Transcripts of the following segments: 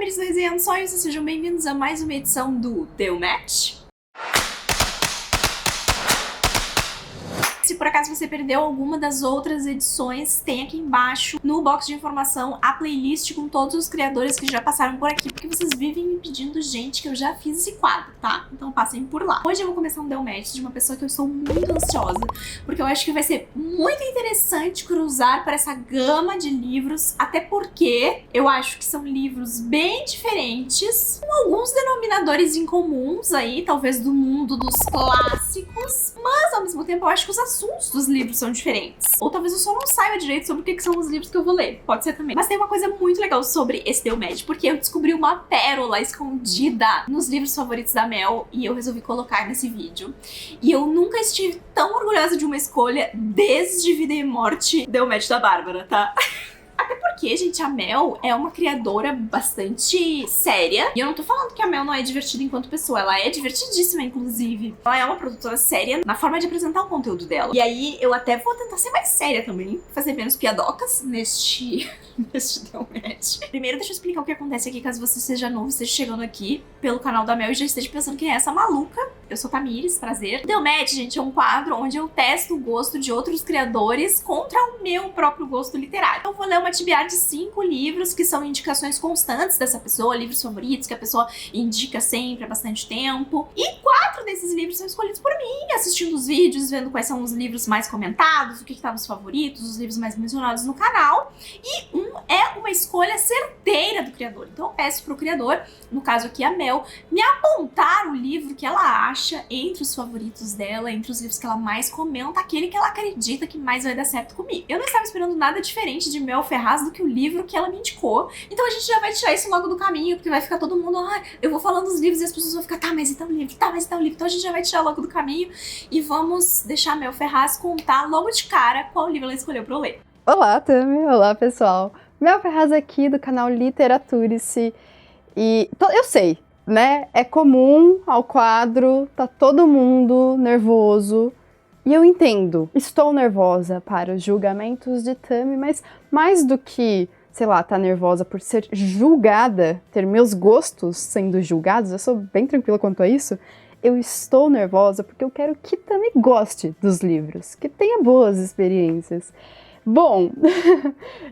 Tamires do Resenhando Sonhos, sejam bem-vindos a mais uma edição do Deu Match. Se por acaso você perdeu alguma das outras edições, tem aqui embaixo no box de informação a playlist com todos os criadores que já passaram por aqui, porque vocês vivem me pedindo, gente, que eu já fiz esse quadro, tá? Então passem por lá. Hoje eu vou começar um Deu Match de uma pessoa que eu estou muito ansiosa, porque eu acho que vai ser muito interessante cruzar por essa gama de livros, até porque eu acho que são livros bem diferentes, com alguns denominadores incomuns aí, talvez do mundo dos clássicos, mas ao mesmo tempo eu acho que os assuntos dos livros são diferentes. Ou talvez eu só não saiba direito sobre o que são os livros que eu vou ler. Pode ser também. Mas tem uma coisa muito legal sobre esse Deu Match, porque eu descobri uma pérola escondida nos livros favoritos da Mel e eu resolvi colocar nesse vídeo. E eu nunca estive tão orgulhosa de uma escolha desde Vida e Morte Deu Match da Bárbara, tá? Até porque, gente, a Mel é uma criadora bastante séria. E eu não tô falando que a Mel não é divertida enquanto pessoa. Ela é divertidíssima, inclusive. Ela é uma produtora séria na forma de apresentar o conteúdo dela. E aí, eu até vou tentar ser mais séria também. Fazer menos piadocas neste Deu Match. Primeiro, deixa eu explicar o que acontece aqui, caso você seja novo, esteja chegando aqui pelo canal da Mel e já esteja pensando quem é essa maluca. Eu sou Tamires, prazer. Deu Match, gente, é um quadro onde eu testo o gosto de outros criadores contra o meu próprio gosto literário. Eu vou ler uma tibiada de 5 livros que são indicações constantes dessa pessoa, livros favoritos que a pessoa indica sempre há bastante tempo. E 4 desses livros são escolhidos por mim, assistindo os vídeos, vendo quais são os livros mais comentados, o que tá nos favoritos, os livros mais mencionados no canal. E é uma escolha certeira do criador. Então eu peço pro criador, no caso aqui a Mel, me apontar o livro que ela acha entre os favoritos dela, entre os livros que ela mais comenta, aquele que ela acredita que mais vai dar certo comigo. Eu não estava esperando nada diferente de Mel Ferraz do que o livro que ela me indicou. Então a gente já vai tirar isso logo do caminho, porque vai ficar todo mundo, eu vou falando os livros e as pessoas vão ficar, tá, mas e tal livro, tá, mas e tal livro. Então a gente já vai tirar logo do caminho e vamos deixar a Mel Ferraz contar logo de cara qual livro ela escolheu pra eu ler. Olá, Tami! Olá, pessoal! Mel Ferraz aqui do canal Literaturice. E eu sei, né? É comum ao quadro, tá todo mundo nervoso. E eu entendo, estou nervosa para os julgamentos de Tami, mas mais do que, sei lá, tá nervosa por ser julgada, ter meus gostos sendo julgados, eu sou bem tranquila quanto a isso, eu estou nervosa porque eu quero que Tami goste dos livros, que tenha boas experiências. Bom,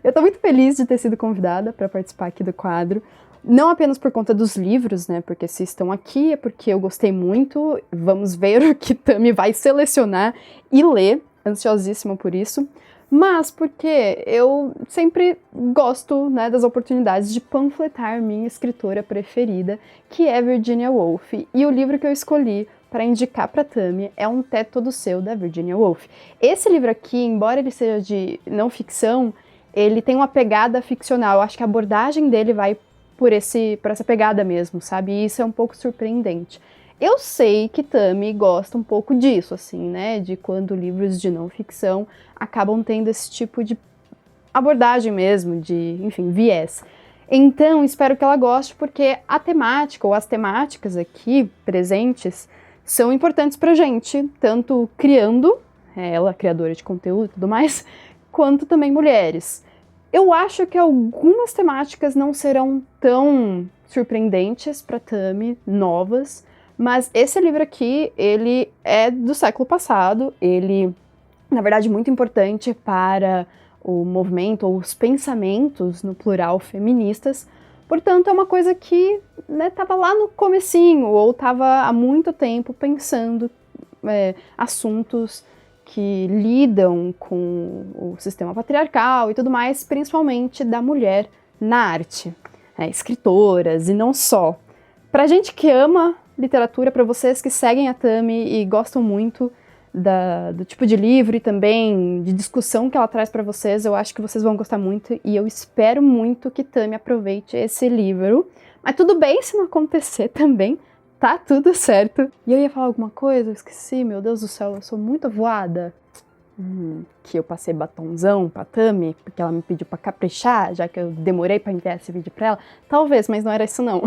eu tô muito feliz de ter sido convidada para participar aqui do quadro, não apenas por conta dos livros, né, porque se estão aqui é porque eu gostei muito, vamos ver o que Tami vai selecionar e ler, ansiosíssima por isso, mas porque eu sempre gosto, né, das oportunidades de panfletar minha escritora preferida, que é Virginia Woolf, e o livro que eu escolhi para indicar para Tami é Um Té Todo Seu, da Virginia Woolf. Esse livro aqui, embora ele seja de não ficção, ele tem uma pegada ficcional, eu acho que a abordagem dele vai por essa pegada mesmo, sabe? E isso é um pouco surpreendente. Eu sei que Tami gosta um pouco disso, assim, né? De quando livros de não ficção acabam tendo esse tipo de abordagem mesmo, de, enfim, viés. Então, espero que ela goste, porque a temática, ou as temáticas aqui presentes, são importantes pra gente, tanto criando, ela, criadora de conteúdo e tudo mais, quanto também mulheres. Eu acho que algumas temáticas não serão tão surpreendentes para Tami, novas, mas esse livro aqui, ele é do século passado, ele, na verdade, muito importante para o movimento, ou os pensamentos, no plural, feministas, portanto, é uma coisa que, né, tava lá no comecinho, ou tava há muito tempo pensando assuntos que lidam com o sistema patriarcal e tudo mais, principalmente da mulher na arte, escritoras e não só. Pra gente que ama literatura, pra vocês que seguem a Tami e gostam muito do tipo de livro e também de discussão que ela traz pra vocês, eu acho que vocês vão gostar muito e eu espero muito que Tami aproveite esse livro. Mas tudo bem se não acontecer também, tá tudo certo. E eu ia falar alguma coisa, eu esqueci, meu Deus do céu, eu sou muito voada. Que eu passei batonzão pra Tami, porque ela me pediu pra caprichar, já que eu demorei pra enviar esse vídeo pra ela. Talvez, mas não era isso não.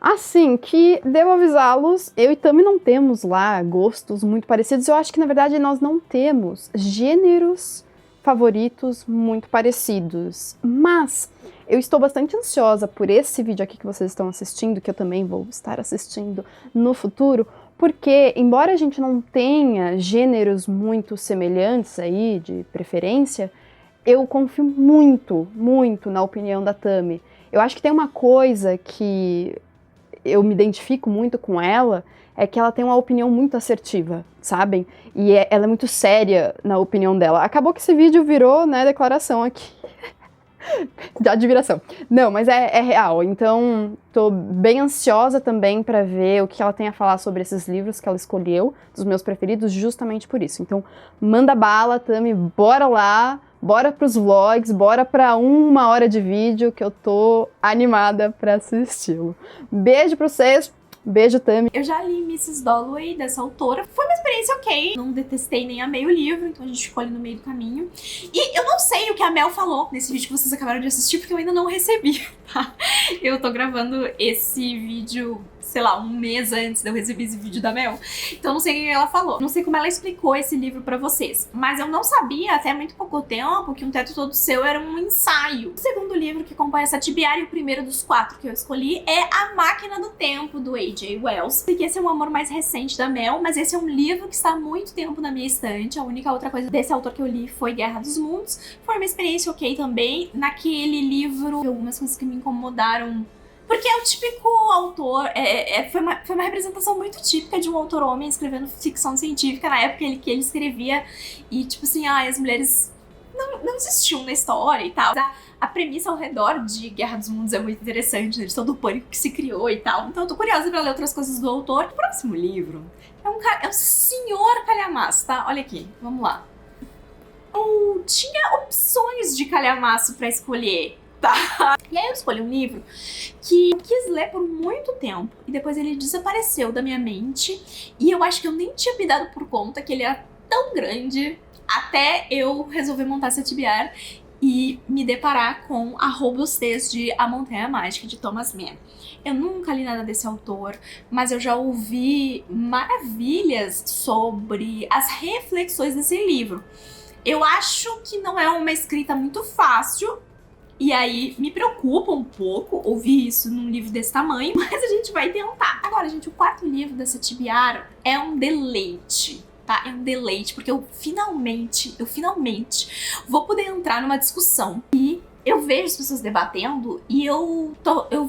Assim, que devo avisá-los, eu e Tami não temos lá gostos muito parecidos. Eu acho que, na verdade, nós não temos gêneros favoritos muito parecidos, mas eu estou bastante ansiosa por esse vídeo aqui que vocês estão assistindo, que eu também vou estar assistindo no futuro, porque, embora a gente não tenha gêneros muito semelhantes aí, de preferência, eu confio muito, muito na opinião da Tami. Eu acho que tem uma coisa que eu me identifico muito com ela, é que ela tem uma opinião muito assertiva, sabem? E ela é muito séria na opinião dela. Acabou que esse vídeo virou, né, declaração aqui. De admiração. Não, mas é real. Então, tô bem ansiosa também pra ver o que ela tem a falar sobre esses livros que ela escolheu, dos meus preferidos, justamente por isso. Então, manda bala, Tami, bora lá, bora pros vlogs, bora pra 1 hora de vídeo, que eu tô animada pra assisti-lo. Beijo pra vocês. Beijo, Tami. Eu já li Mrs. Dalloway, dessa autora. Foi uma experiência ok. Não detestei nem amei o livro, então a gente ficou ali no meio do caminho. E eu não sei o que a Mel falou nesse vídeo que vocês acabaram de assistir, porque eu ainda não recebi, tá? Eu tô gravando esse vídeo, sei lá, 1 mês antes de eu receber esse vídeo da Mel. Então eu não sei o que ela falou. Não sei como ela explicou esse livro pra vocês. Mas eu não sabia, até muito pouco tempo, que Um Teto Todo Seu era um ensaio. O segundo livro que acompanha essa Tibiara e o primeiro dos 4 que eu escolhi é A Máquina do Tempo, do A.J. Wells. Porque esse é um amor mais recente da Mel, mas esse é um livro que está há muito tempo na minha estante. A única outra coisa desse autor que eu li foi Guerra dos Mundos. Foi uma experiência ok também. Naquele livro, algumas coisas que me incomodaram. Porque é o típico autor, foi uma representação muito típica de um autor homem escrevendo ficção científica na época que ele escrevia. E tipo assim, as mulheres não existiam na história e tal. A premissa ao redor de Guerra dos Mundos é muito interessante, né? De todo o pânico que se criou e tal. Então eu tô curiosa pra ler outras coisas do autor. O próximo livro é um senhor calhamaço, tá? Olha aqui, vamos lá. Eu tinha opções de calhamaço pra escolher, tá? E aí eu escolhi um livro que eu quis ler por muito tempo e depois ele desapareceu da minha mente e eu acho que eu nem tinha me dado por conta que ele era tão grande até eu resolver montar essa TBR e me deparar com A Robustez de A Montanha Mágica, de Thomas Mann. Eu nunca li nada desse autor, mas eu já ouvi maravilhas sobre as reflexões desse livro. Eu acho que não é uma escrita muito fácil, e aí me preocupa um pouco ouvir isso num livro desse tamanho, mas a gente vai tentar. Agora, gente, o 4º livro dessa Tibiara é um deleite, tá? É um deleite, porque eu finalmente vou poder entrar numa discussão. E eu vejo as pessoas debatendo e eu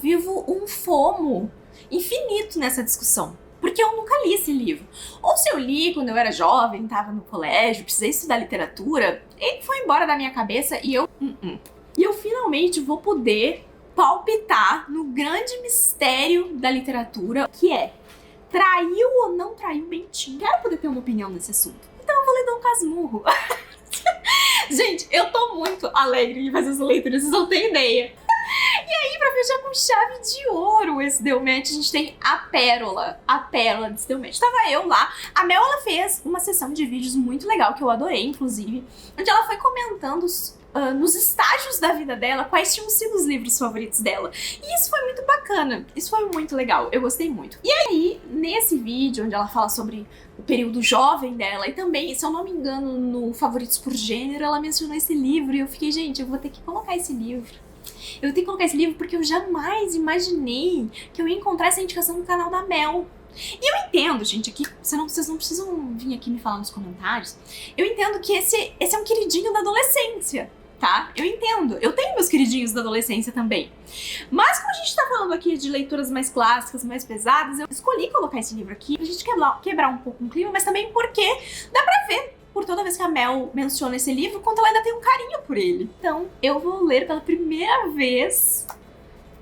vivo um FOMO infinito nessa discussão. Porque eu nunca li esse livro. Ou se eu li quando eu era jovem, tava no colégio, precisei estudar literatura, ele foi embora da minha cabeça e eu... E eu finalmente vou poder palpitar no grande mistério da literatura, que é: traiu ou não traiu Bentinho? Quero poder ter uma opinião nesse assunto. Então eu vou ler Dom Casmurro. Gente, eu tô muito alegre de fazer essa leitura, vocês não têm ideia. E aí, pra fechar com chave de ouro esse Deu Match, a gente tem a pérola desse Deu Match. Tava eu lá, a Mel, ela fez uma sessão de vídeos muito legal, que eu adorei, inclusive, onde ela foi comentando nos estágios da vida dela, quais tinham sido os livros favoritos dela. E isso foi muito bacana, isso foi muito legal, eu gostei muito. E aí, nesse vídeo, onde ela fala sobre o período jovem dela, e também, se eu não me engano, no Favoritos por Gênero, ela mencionou esse livro, e eu fiquei, gente, eu vou ter que colocar esse livro. Eu tenho que colocar esse livro porque eu jamais imaginei que eu ia encontrar essa indicação no canal da Mel. E eu entendo, gente, aqui, vocês não precisam vir aqui me falar nos comentários, eu entendo que esse é um queridinho da adolescência, tá? Eu entendo, eu tenho meus queridinhos da adolescência também. Mas como a gente tá falando aqui de leituras mais clássicas, mais pesadas, eu escolhi colocar esse livro aqui pra gente quebrar um pouco o clima, mas também porque dá pra ver, por toda vez que a Mel menciona esse livro, quanto ela ainda tem um carinho por ele. Então, eu vou ler pela primeira vez...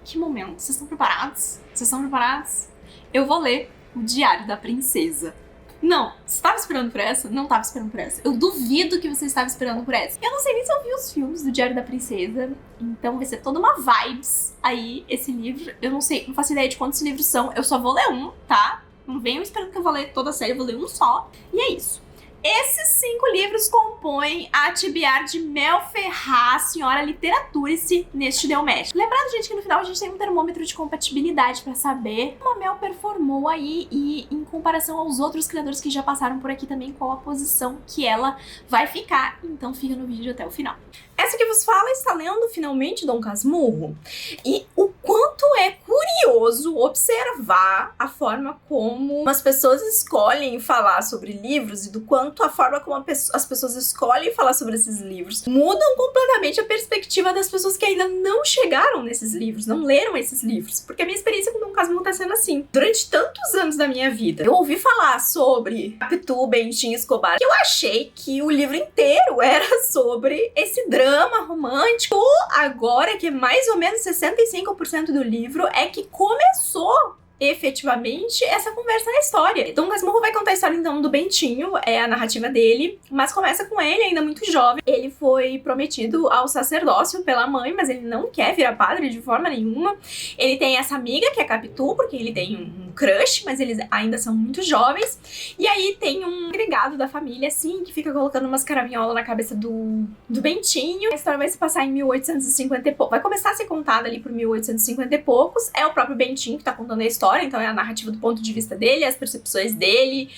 Que momento? Vocês estão preparados? Vocês estão preparados? Eu vou ler O Diário da Princesa. Não, você estava esperando por essa? Não estava esperando por essa. Eu duvido que você estava esperando por essa. Eu não sei nem se eu vi os filmes do Diário da Princesa, então vai ser toda uma vibes aí, esse livro. Eu não sei, não faço ideia de quantos livros são, eu só vou ler um, tá? Não venham esperando que eu vou ler toda a série, eu vou ler um só. E é isso. Esses 5 livros compõem a tibiar de Mel Ferraz, Senhora Literaturice, neste Deu Match. Lembrando, gente, que no final a gente tem um termômetro de compatibilidade pra saber como a Mel performou aí e em comparação aos outros criadores que já passaram por aqui também, qual a posição que ela vai ficar. Então fica no vídeo até o final. Essa que vos fala está lendo finalmente Dom Casmurro, e o quanto é curioso observar a forma como as pessoas escolhem falar sobre livros e do quanto a forma como as pessoas escolhem falar sobre esses livros mudam completamente a perspectiva das pessoas que ainda não chegaram nesses livros, não leram esses livros. Porque a minha experiência com Dom Casmurro tá sendo assim. Durante tantos anos da minha vida, eu ouvi falar sobre Capitu, Bentinho, Escobar, que eu achei que o livro inteiro era sobre esse drama romântico. Agora que mais ou menos 65% do livro é que começou efetivamente essa conversa na história. Dom Casmurro vai contar a história então do Bentinho, é a narrativa dele, mas começa com ele ainda muito jovem. Ele foi prometido ao sacerdócio pela mãe, mas ele não quer virar padre de forma nenhuma. Ele tem essa amiga que é Capitu, porque ele tem um crush, mas eles ainda são muito jovens. E aí tem um agregado da família, assim, que fica colocando umas caraminholas na cabeça do Bentinho. A história vai se passar em 1850 e pouco. Vai começar a ser contada ali por 1850 e poucos. É o próprio Bentinho que tá contando a história, então é a narrativa do ponto de vista dele, as percepções dele,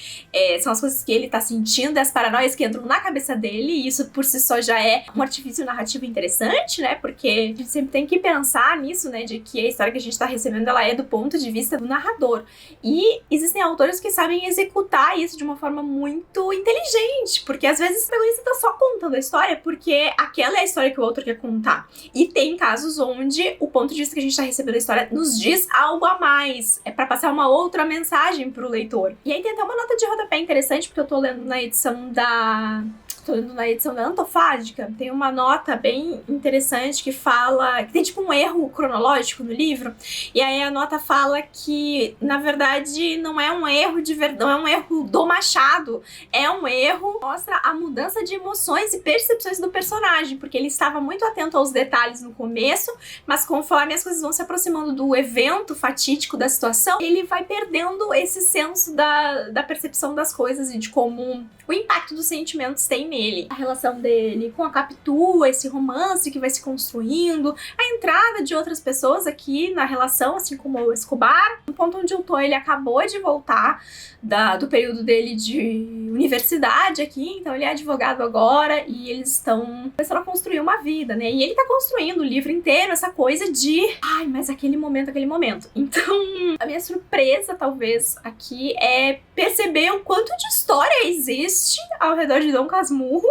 são as coisas que ele tá sentindo, as paranoias que entram na cabeça dele, e isso por si só já é um artifício narrativo interessante, né, porque a gente sempre tem que pensar nisso, né, de que a história que a gente tá recebendo, ela é do ponto de vista do narrador, e existem autores que sabem executar isso de uma forma muito inteligente, porque às vezes o protagonista tá só contando a história porque aquela é a história que o autor quer contar, e tem casos onde o ponto de vista que a gente tá recebendo a história nos diz algo a mais, é pra passar uma outra mensagem pro leitor. E aí tem até uma nota de rodapé interessante, porque eu tô lendo na edição da Antofágica, tem uma nota bem interessante que fala que tem tipo um erro cronológico no livro, e aí a nota fala que na verdade não é um erro de verdade, não é um erro do Machado, é um erro, mostra a mudança de emoções e percepções do personagem, porque ele estava muito atento aos detalhes no começo, mas conforme as coisas vão se aproximando do evento fatídico da situação, ele vai perdendo esse senso da percepção das coisas e de como o impacto dos sentimentos tem nele. A relação dele com a Capitu, esse romance que vai se construindo, a entrada de outras pessoas aqui na relação, assim como o Escobar. No ponto onde eu tô, ele acabou de voltar do período dele de universidade aqui, então ele é advogado agora e eles estão começando a construir uma vida, né? E ele tá construindo o livro inteiro, essa coisa de ai, mas aquele momento. Então, a minha surpresa, talvez, aqui é perceber o quanto de história existe ao redor de Dom Casmurro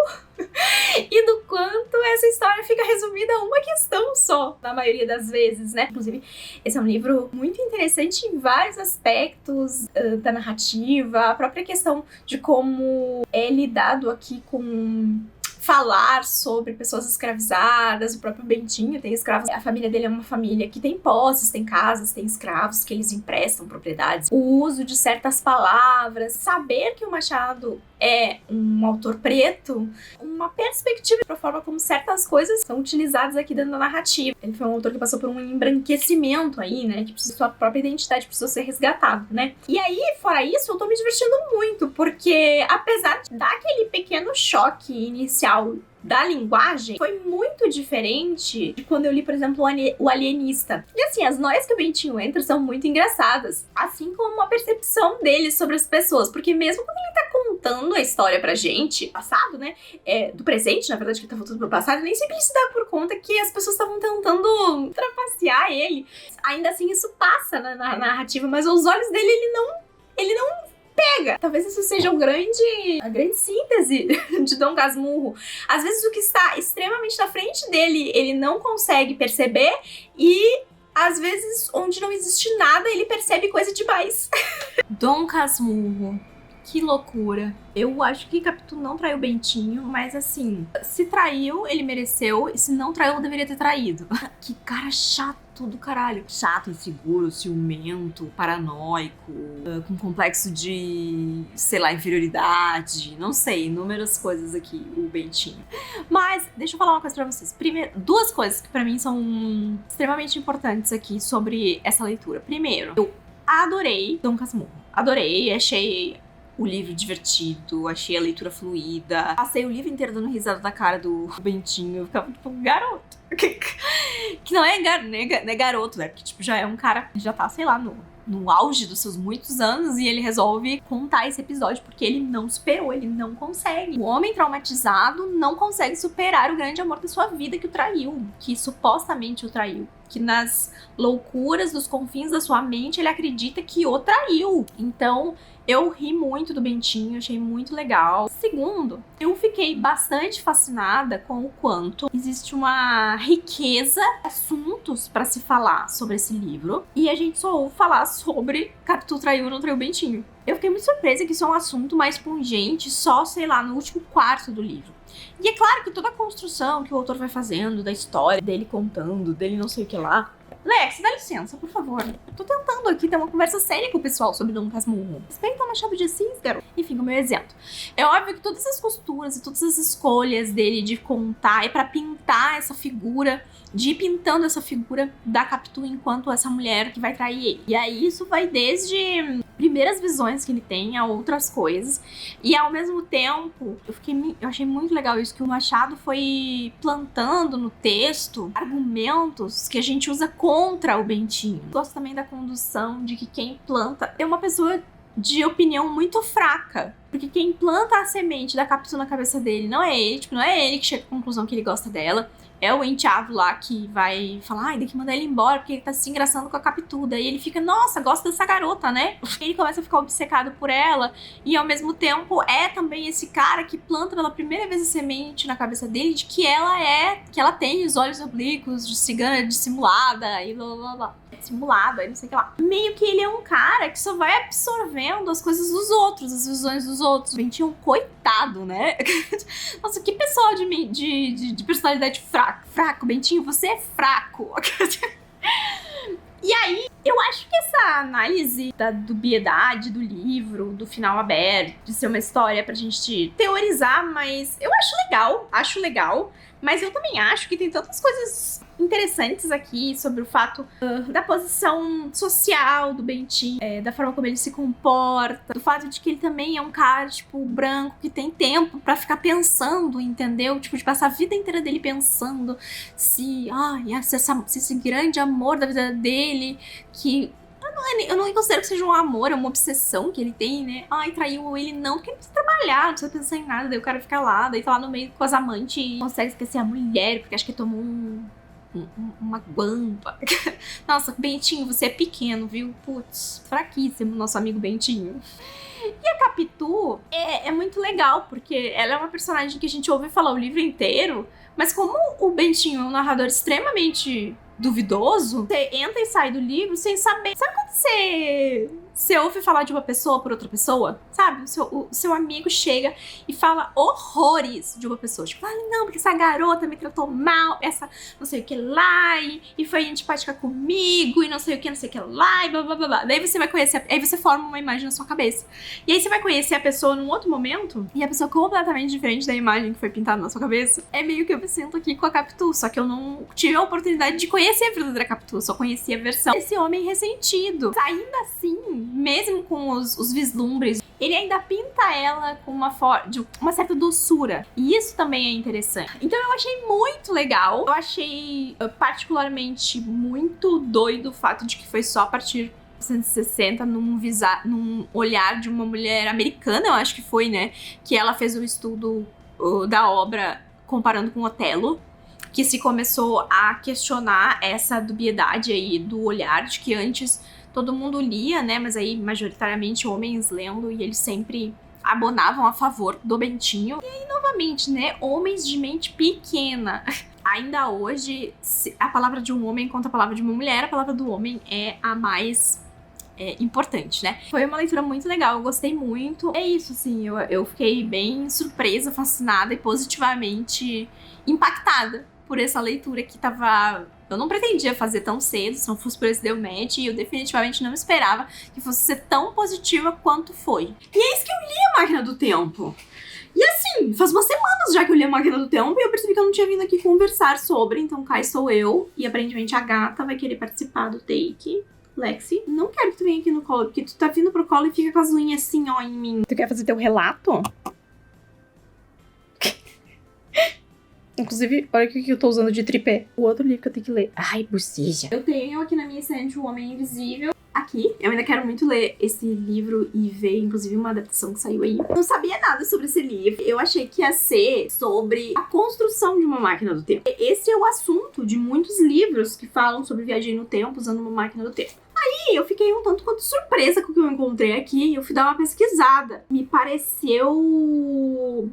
e do quanto essa história fica resumida a uma questão só, na maioria das vezes, né? Inclusive, esse é um livro muito interessante em vários aspectos da narrativa, a própria questão de como é lidado aqui com falar sobre pessoas escravizadas, o próprio Bentinho tem escravos, a família dele é uma família que tem posses, tem casas, tem escravos que eles emprestam propriedades, o uso de certas palavras, saber que o Machado é um autor preto, uma perspectiva para a forma como certas coisas são utilizadas aqui dentro da narrativa. Ele foi um autor que passou por um embranquecimento aí, né, que sua própria identidade precisou ser resgatada, né. E aí, fora isso, eu tô me divertindo muito, porque apesar de dar aquele pequeno choque inicial da linguagem, foi muito diferente de quando eu li, por exemplo, o Alienista. E assim, as noias que o Bentinho entra são muito engraçadas, assim como a percepção dele sobre as pessoas, porque mesmo quando ele tá contando a história pra gente, passado, né, do presente, na verdade, que ele tá voltando pro passado, nem sempre ele se dá por conta que as pessoas estavam tentando trapacear ele. Ainda assim, isso passa na narrativa, mas aos olhos dele, ele não pega. Talvez isso seja a grande síntese de Dom Casmurro. Às vezes o que está extremamente na frente dele, ele não consegue perceber, e às vezes onde não existe nada, ele percebe coisa demais. Dom Casmurro. Que loucura. Eu acho que Capitu não traiu o Bentinho, mas assim, se traiu, ele mereceu, e se não traiu, deveria ter traído. Que cara chato do caralho. Chato, inseguro, ciumento, paranoico, com complexo de, sei lá, inferioridade, não sei, inúmeras coisas aqui, o Bentinho. Mas, deixa eu falar uma coisa pra vocês. Primeiro, duas coisas que pra mim são extremamente importantes aqui sobre essa leitura. Primeiro, eu adorei Dom Casmurro. Adorei, achei o livro divertido, achei a leitura fluida. Passei o livro inteiro dando risada da cara do Bentinho. Eu ficava tipo, garoto. Que não é garoto, né? Porque tipo, já é um cara que já tá, sei lá, no auge dos seus muitos anos, e ele resolve contar esse episódio porque ele não superou, ele não consegue. O homem traumatizado não consegue superar o grande amor da sua vida que o traiu, que supostamente o traiu. Que nas loucuras dos confins da sua mente ele acredita que o traiu. Então, eu ri muito do Bentinho, achei muito legal. Segundo, eu fiquei bastante fascinada com o quanto existe uma riqueza de assuntos para se falar sobre esse livro. E a gente só ouve falar sobre Capitu traiu ou não traiu o Bentinho. Eu fiquei muito surpresa que isso é um assunto mais pungente só, sei lá, no último quarto do livro. E é claro que toda a construção que o autor vai fazendo da história, dele contando, dele não sei o que lá... Lex, dá licença, por favor. Eu tô tentando aqui ter uma conversa séria com o pessoal sobre Dom Casmurro. Respeita o Machado de Assis, garoto. Enfim, como eu exemplo. É óbvio que todas as costuras e todas as escolhas dele de contar é pra pintar essa figura, de ir pintando essa figura da Capitu enquanto essa mulher que vai trair ele. E aí isso vai desde primeiras visões que ele tem a outras coisas. E ao mesmo tempo, eu achei muito legal isso, que o Machado foi plantando no texto argumentos que a gente usa contra o Bentinho. Gosto também da condução de que quem planta é uma pessoa de opinião muito fraca. Porque quem planta a semente da Capitu na cabeça dele não é ele, tipo, não é ele que chega à conclusão que ele gosta dela. É o enteado lá que vai falar, ai, tem que mandar ele embora porque ele tá se engraçando com a Capitu. Daí ele fica, nossa, gosta dessa garota, né? Ele começa a ficar obcecado por ela e ao mesmo tempo é também esse cara que planta pela primeira vez a semente na cabeça dele de que ela tem os olhos oblíquos de cigana dissimulada e blá blá blá. Dissimulada e não sei o que lá. Meio que ele é um cara que só vai absorvendo as coisas dos outros, as visões dos outros. Bentinho, coitado, né? Nossa, que pessoal de personalidade fraco, Bentinho, você é fraco. E aí, eu acho que essa análise da dubiedade do livro, do final aberto, de ser uma história pra gente teorizar, mas eu acho legal, mas eu também acho que tem tantas coisas interessantes aqui sobre o fato da posição social do Bentinho, da forma como ele se comporta, do fato de que ele também é um cara, tipo, branco, que tem tempo pra ficar pensando, entendeu? Tipo, de passar a vida inteira dele pensando se esse grande amor da vida dele, que eu não considero que seja um amor, é uma obsessão que ele tem, né? Ai, traiu ele não, porque ele precisa trabalhar, não precisa pensar em nada, daí o cara fica lá, daí tá lá no meio com as amantes e consegue esquecer a mulher, porque acho que tomou uma guampa. Nossa, Bentinho, você é pequeno, viu? Putz, fraquíssimo nosso amigo Bentinho. E a Capitu é muito legal, porque ela é uma personagem que a gente ouve falar o livro inteiro, mas como o Bentinho é um narrador extremamente duvidoso, você entra e sai do livro sem saber. Sabe quando você ouve falar de uma pessoa por outra pessoa? Sabe? O seu amigo chega e fala horrores de uma pessoa. Tipo, não, porque essa garota me tratou mal, essa não sei o que lá, e foi antipática comigo, e não sei o que lá, e blá blá blá blá. Daí você vai conhecer, aí você forma uma imagem na sua cabeça. E aí você vai conhecer a pessoa num outro momento, e a pessoa completamente diferente da imagem que foi pintada na sua cabeça. É meio que eu me sinto aqui com a Capitu, só que eu não tive a oportunidade de conhecer a verdadeira Capitu, só conhecia a versão desse homem ressentido. Ainda assim, mesmo com os vislumbres, ele ainda pinta ela com uma certa doçura. E isso também é interessante. Então eu achei muito legal. Eu achei particularmente muito doido o fato de que foi só a partir de 1960, num olhar de uma mulher americana, eu acho que foi, né? Que ela fez o estudo da obra comparando com Otelo, que se começou a questionar essa dubiedade aí do olhar, de que antes todo mundo lia, né, mas aí majoritariamente homens lendo, e eles sempre abonavam a favor do Bentinho. E aí, novamente, né, homens de mente pequena. Ainda hoje, a palavra de um homem contra a palavra de uma mulher, a palavra do homem é a mais importante, né? Foi uma leitura muito legal, eu gostei muito. É isso, assim, eu fiquei bem surpresa, fascinada e positivamente impactada por essa leitura que eu não pretendia fazer tão cedo, se não fosse por esse deu match, e eu definitivamente não esperava que fosse ser tão positiva quanto foi. E é isso que eu li A Máquina do Tempo. E assim, faz umas semanas já que eu li A Máquina do Tempo e eu percebi que eu não tinha vindo aqui conversar sobre, então cá estou eu, e aparentemente a gata vai querer participar do take. Lexi, não quero que tu venha aqui no colo, porque tu tá vindo pro colo e fica com as unhas assim, ó, em mim. Tu quer fazer teu relato? Inclusive, olha o que eu tô usando de tripé. O outro livro que eu tenho que ler. Ai, boceja. Eu tenho aqui na minha estante O Homem Invisível. Aqui, eu ainda quero muito ler esse livro e ver, inclusive, uma adaptação que saiu aí. Não sabia nada sobre esse livro. Eu achei que ia ser sobre a construção de uma máquina do tempo. Esse é o assunto de muitos livros que falam sobre viagem no tempo usando uma máquina do tempo. Aí eu fiquei um tanto quanto surpresa com o que eu encontrei aqui e eu fui dar uma pesquisada. Me pareceu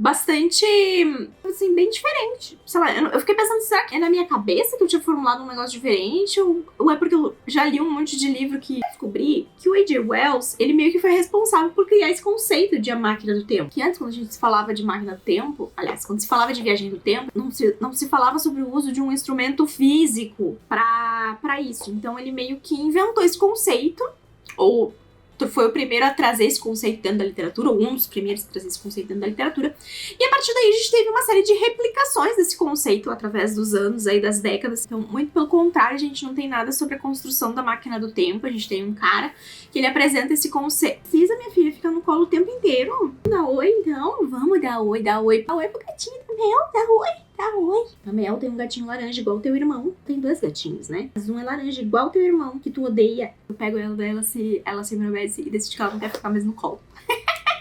bastante, assim, bem diferente. Sei lá, eu fiquei pensando, será que é na minha cabeça que eu tinha formulado um negócio diferente? Ou é porque eu já li um monte de livro que descobri que o A.J. Wells, ele meio que foi responsável por criar esse conceito de a máquina do tempo. Que antes, quando a gente se falava de máquina do tempo, aliás, quando se falava de viagem do tempo, não se falava sobre o uso de um instrumento físico pra isso. Então ele meio que inventou esse conceito, ou foi o primeiro a trazer esse conceito dentro da literatura, ou um dos primeiros a trazer esse conceito dentro da literatura. E a partir daí a gente teve uma série de replicações desse conceito através dos anos aí, das décadas. Então, muito pelo contrário, a gente não tem nada sobre a construção da máquina do tempo. A gente tem um cara que ele apresenta esse conceito. Precisa, minha filha, ficar no colo o tempo inteiro? Dá oi, então? Vamos dar oi, dá oi. Dá oi pro gatinho do Mel, dá oi. Tá, oi. A Mel tem um gatinho laranja igual o teu irmão. Tem 2 gatinhos, né? Mas um é laranja igual o teu irmão, que tu odeia. Eu pego ela, daí ela se me obedece e decide que ela não quer ficar mais no colo.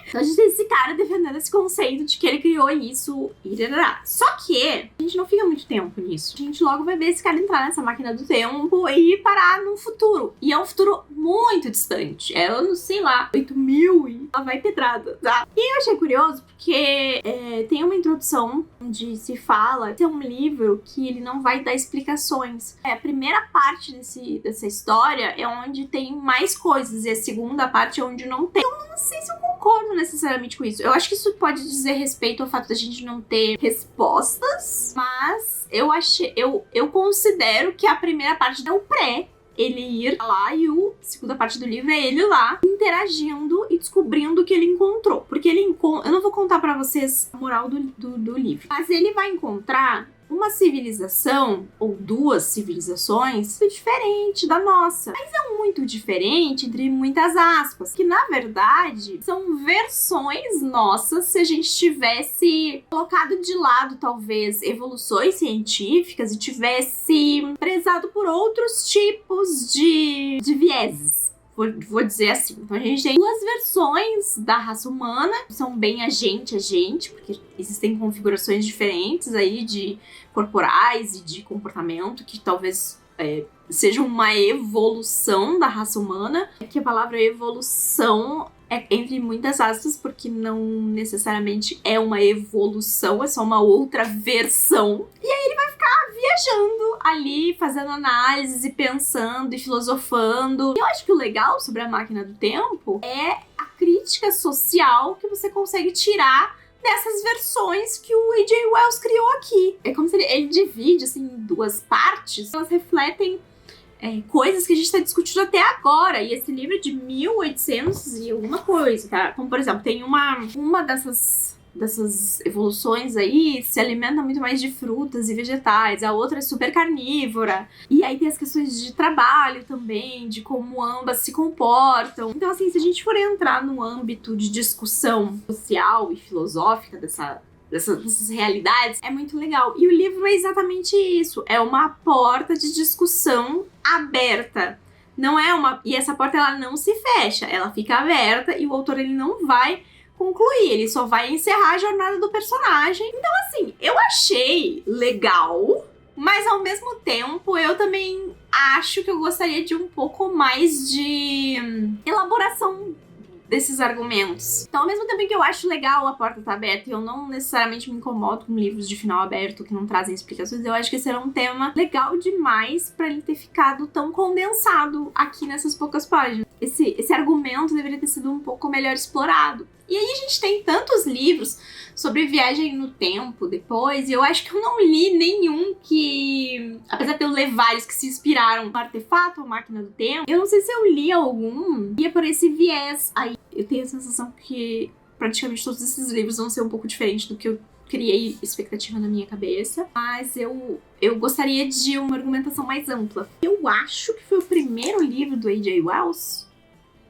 Então a gente tem esse cara defendendo esse conceito de que ele criou isso e darará. Só que a gente não fica muito tempo nisso. A gente logo vai ver esse cara entrar nessa máquina do tempo e parar num futuro. E é um futuro muito distante. É anos, sei lá, 8.000 e ela vai pedrada, tá? E eu achei curioso porque tem uma introdução onde se fala que é um livro que ele não vai dar explicações. A primeira parte dessa história é onde tem mais coisas e a segunda parte é onde não tem. Eu não sei se eu concordo necessariamente com isso. Eu acho que isso pode dizer respeito ao fato da gente não ter respostas, mas eu considero que a primeira parte é o pré, ele ir lá, e a segunda parte do livro é ele lá interagindo e descobrindo o que ele encontrou. Porque eu não vou contar pra vocês a moral do livro, mas ele vai encontrar uma civilização, ou 2 civilizações, diferente da nossa. Mas é muito diferente, entre muitas aspas, que na verdade são versões nossas se a gente tivesse colocado de lado, talvez, evoluções científicas e tivesse prezado por outros tipos de vieses. Vou dizer assim. Então a gente tem 2 versões da raça humana, que são bem a gente, porque existem configurações diferentes aí de corporais e de comportamento que talvez sejam uma evolução da raça humana. Que a palavra evolução é entre muitas aspas, porque não necessariamente é uma evolução, é só uma outra versão. E aí ele vai ficar viajando ali, fazendo análises e pensando e filosofando. E eu acho que o legal sobre a máquina do tempo é a crítica social que você consegue tirar dessas versões que o A.J. Wells criou aqui. É como se ele divide assim, em 2 partes. Elas refletem coisas que a gente está discutindo até agora. E esse livro é de 1800 e alguma coisa, tá? Como, por exemplo, tem uma dessas evoluções aí se alimenta muito mais de frutas e vegetais, a outra é super carnívora. E aí tem as questões de trabalho também, de como ambas se comportam. Então, assim, se a gente for entrar no âmbito de discussão social e filosófica dessas realidades, é muito legal. E o livro é exatamente isso. É uma porta de discussão aberta. Não é uma... E essa porta, ela não se fecha. Ela fica aberta e o autor, ele não vai concluir. Ele só vai encerrar a jornada do personagem. Então, assim, eu achei legal, mas ao mesmo tempo, eu também acho que eu gostaria de um pouco mais de elaboração desses argumentos. Então, ao mesmo tempo que eu acho legal a porta tá aberta e eu não necessariamente me incomodo com livros de final aberto que não trazem explicações, eu acho que esse era um tema legal demais pra ele ter ficado tão condensado aqui nessas poucas páginas. Esse argumento deveria ter sido um pouco melhor explorado. E aí a gente tem tantos livros sobre viagem no tempo depois, e eu acho que eu não li nenhum que, apesar de eu ler vários que se inspiraram no Artefato ou Máquina do Tempo, eu não sei se eu li algum ia por esse viés. Aí eu tenho a sensação que praticamente todos esses livros vão ser um pouco diferentes do que eu criei expectativa na minha cabeça, mas eu gostaria de uma argumentação mais ampla. Eu acho que foi o primeiro livro do A.J. Wells.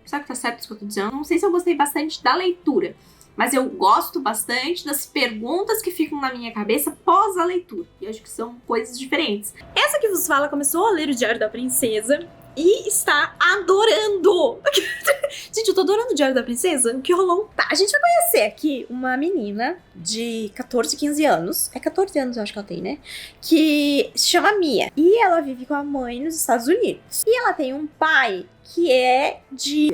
Será que tá certo isso que eu tô dizendo? Não sei se eu gostei bastante da leitura, mas eu gosto bastante das perguntas que ficam na minha cabeça pós a leitura. E eu acho que são coisas diferentes. Essa que vos fala começou a ler o Diário da Princesa e está adorando. Gente, eu tô adorando o Diário da Princesa. O que rolou? Tá, a gente vai conhecer aqui uma menina de 14, 15 anos. É 14 anos, eu acho que ela tem, né? Que se chama Mia. E ela vive com a mãe nos Estados Unidos. E ela tem um pai que é de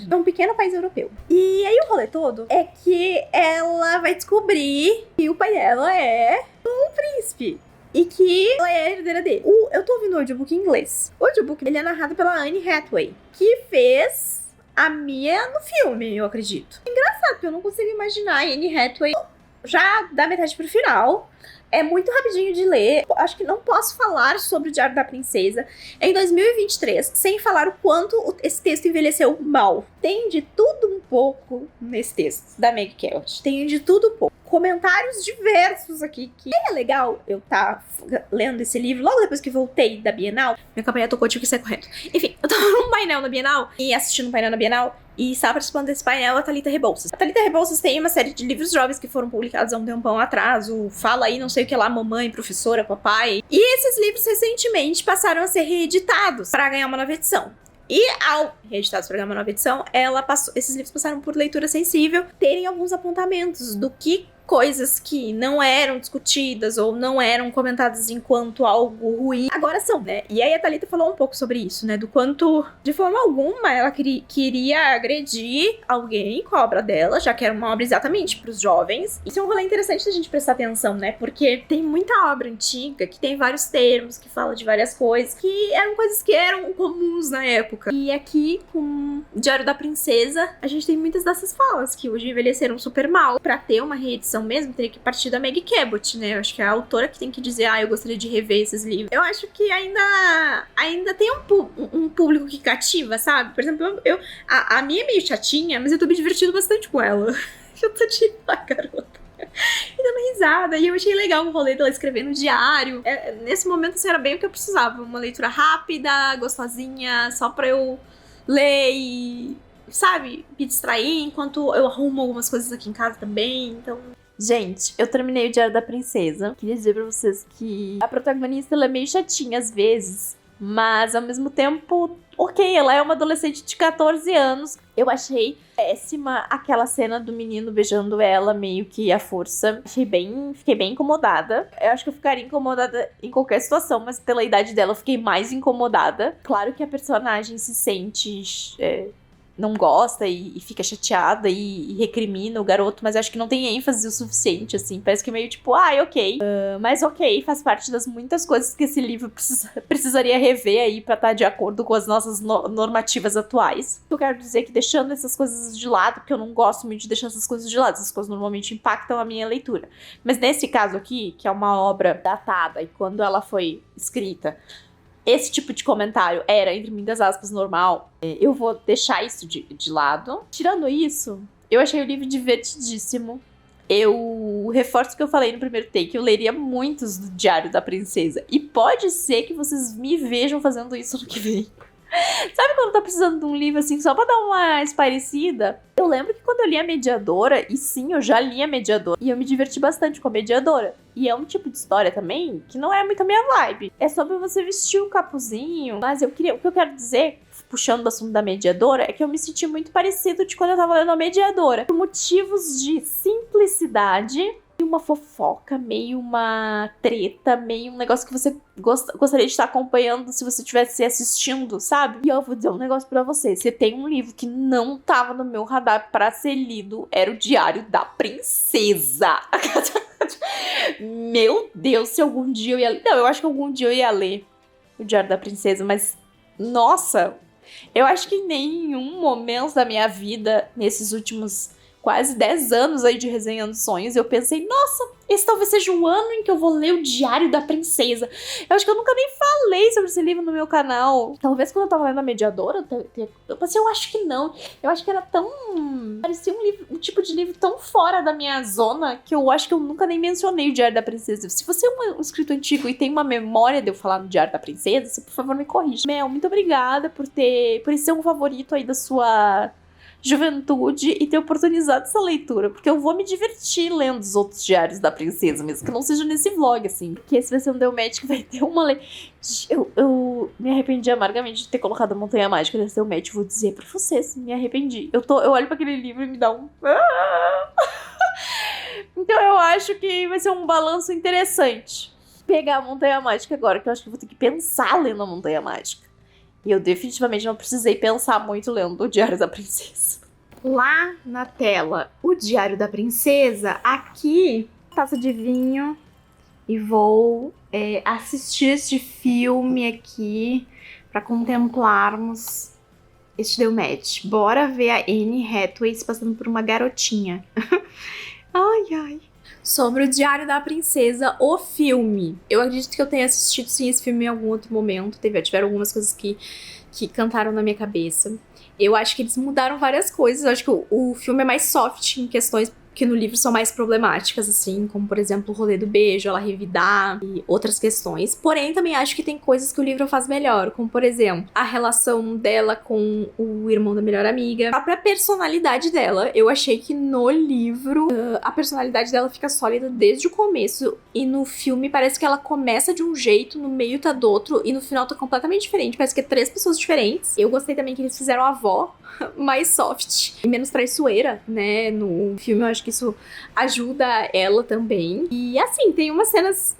é um pequeno país europeu. E aí o rolê todo é que ela vai descobrir que o pai dela é um príncipe. E que ela é a herdeira dele. Eu tô ouvindo o audiobook em inglês. O audiobook, ele é narrado pela Anne Hathaway, que fez a Mia no filme, eu acredito. Engraçado, porque eu não consigo imaginar a Anne Hathaway já da metade pro final. É muito rapidinho de ler. Acho que não posso falar sobre o Diário da Princesa em 2023 sem falar o quanto esse texto envelheceu mal. Tem de tudo um pouco nesse texto da Meg Cabot. Tem de tudo um pouco. Comentários diversos aqui, que é legal eu tá lendo esse livro logo depois que voltei da Bienal. Minha campanha tocou, tive que sair correndo. Enfim, eu tava num painel na Bienal e assistindo um painel na Bienal e estava participando desse painel a Thalita Rebouças. A Thalita Rebouças tem uma série de livros jovens que foram publicados há um tempão atrás, o Fala Aí Não Sei O Que Lá, Mamãe, Professora, Papai. E esses livros recentemente passaram a ser reeditados para ganhar uma nova edição. E ao reeditados para ganhar uma nova edição, esses livros passaram por leitura sensível, terem alguns apontamentos do que coisas que não eram discutidas ou não eram comentadas enquanto algo ruim, agora são, né? E aí a Thalita falou um pouco sobre isso, né? Do quanto, de forma alguma, ela queria agredir alguém com a obra dela, já que era uma obra exatamente pros jovens. Isso é um rolê interessante da gente prestar atenção, né? Porque tem muita obra antiga que tem vários termos, que fala de várias coisas, que eram coisas que eram comuns na época. E aqui, com o Diário da Princesa, a gente tem muitas dessas falas que hoje envelheceram super mal. Pra ter uma reedição mesmo, teria que partir da Meg Cabot, né? Eu acho que é a autora que tem que dizer, eu gostaria de rever esses livros. Eu acho que ainda tem um público que cativa, sabe? Por exemplo, a minha é meio chatinha, mas eu tô me divertindo bastante com ela. Eu tô tipo, garota. E dando risada. E eu achei legal o rolê dela escrever no diário. Nesse momento, assim, era bem o que eu precisava. Uma leitura rápida, gostosinha, só pra eu ler e, sabe, me distrair enquanto eu arrumo algumas coisas aqui em casa também. Então, gente, eu terminei o Diário da Princesa. Queria dizer pra vocês que a protagonista, ela é meio chatinha às vezes, mas ao mesmo tempo, ok, ela é uma adolescente de 14 anos. Eu achei péssima aquela cena do menino beijando ela meio que à força. Fiquei bem incomodada. Eu acho que eu ficaria incomodada em qualquer situação, mas pela idade dela eu fiquei mais incomodada. Claro que a personagem se sente não gosta e fica chateada e recrimina o garoto, mas acho que não tem ênfase o suficiente, assim. Parece que é meio tipo, ok. Mas ok, faz parte das muitas coisas que esse livro precisaria rever aí pra estar de acordo com as nossas normativas atuais. Eu quero dizer que deixando essas coisas de lado, porque eu não gosto muito de deixar essas coisas de lado, essas coisas normalmente impactam a minha leitura. Mas nesse caso aqui, que é uma obra datada, e quando ela foi escrita, esse tipo de comentário era, entre muitas aspas, normal, eu vou deixar isso de lado. Tirando isso, eu achei o livro divertidíssimo. Eu reforço o que eu falei no primeiro take, eu leria muitos do Diário da Princesa. E pode ser que vocês me vejam fazendo isso no que vem. Sabe quando tá precisando de um livro assim, só pra dar uma espairecida? Eu lembro que quando eu li A Mediadora, e sim, eu já li A Mediadora, e eu me diverti bastante com A Mediadora. E é um tipo de história também que não é muito a minha vibe. É sobre você vestir o capuzinho, mas o que eu quero dizer, puxando o assunto da Mediadora, é que eu me senti muito parecido de quando eu tava lendo A Mediadora. Por motivos de simplicidade e uma fofoca, meio uma treta, meio um negócio que você gostaria de estar acompanhando se você estivesse assistindo, sabe? E eu vou dizer um negócio pra você. Se tem um livro que não tava no meu radar pra ser lido, era o Diário da Princesa. Meu Deus, se algum dia eu ia ler... Não, eu acho que algum dia eu ia ler o Diário da Princesa, mas... Nossa! Eu acho que em nenhum momento da minha vida, nesses últimos quase 10 anos aí de Resenhando Sonhos, eu pensei, nossa, esse talvez seja o ano em que eu vou ler o Diário da Princesa. Eu acho que eu nunca nem falei sobre esse livro no meu canal. Talvez quando eu tava lendo A Mediadora, eu pensei, eu acho que não. Eu acho que era tão... parecia um tipo de livro tão fora da minha zona que eu acho que eu nunca nem mencionei o Diário da Princesa. Se você é um escritor antigo e tem uma memória de eu falar no Diário da Princesa, você, por favor, me corrija. Mel, muito obrigada por ser um favorito aí da sua juventude e ter oportunizado essa leitura, porque eu vou me divertir lendo os outros Diários da Princesa, mesmo que não seja nesse vlog, assim, porque esse vai ser um Delmatch que vai ter uma eu me arrependi amargamente de ter colocado a Montanha Mágica nesse Delmatch, vou dizer pra vocês, me arrependi. Eu olho pra aquele livro e me dá um... Então eu acho que vai ser um balanço interessante pegar a Montanha Mágica agora, que eu acho que eu vou ter que pensar lendo a Montanha Mágica. E eu definitivamente não precisei pensar muito lendo o Diário da Princesa. Lá na tela, o Diário da Princesa, aqui, taça de vinho. E vou assistir este filme aqui para contemplarmos este Delmatch. Bora ver a Anne Hathaway se passando por uma garotinha. Ai, ai. Sobre o Diário da Princesa, o filme. Eu acredito que eu tenha assistido sim esse filme em algum outro momento. Tiveram algumas coisas que cantaram na minha cabeça. Eu acho que eles mudaram várias coisas. Eu acho que o filme é mais soft em questões que no livro são mais problemáticas, assim, como, por exemplo, o rolê do beijo, ela revidar e outras questões. Porém, também acho que tem coisas que o livro faz melhor, como, por exemplo, a relação dela com o irmão da melhor amiga, a própria personalidade dela. Eu achei que no livro a personalidade dela fica sólida desde o começo, e no filme parece que ela começa de um jeito, no meio tá do outro, e no final tá completamente diferente. Parece que é 3 pessoas diferentes. Eu gostei também que eles fizeram a avó mais soft e menos traiçoeira, né, no filme. Eu acho que isso ajuda ela também. E assim, tem umas cenas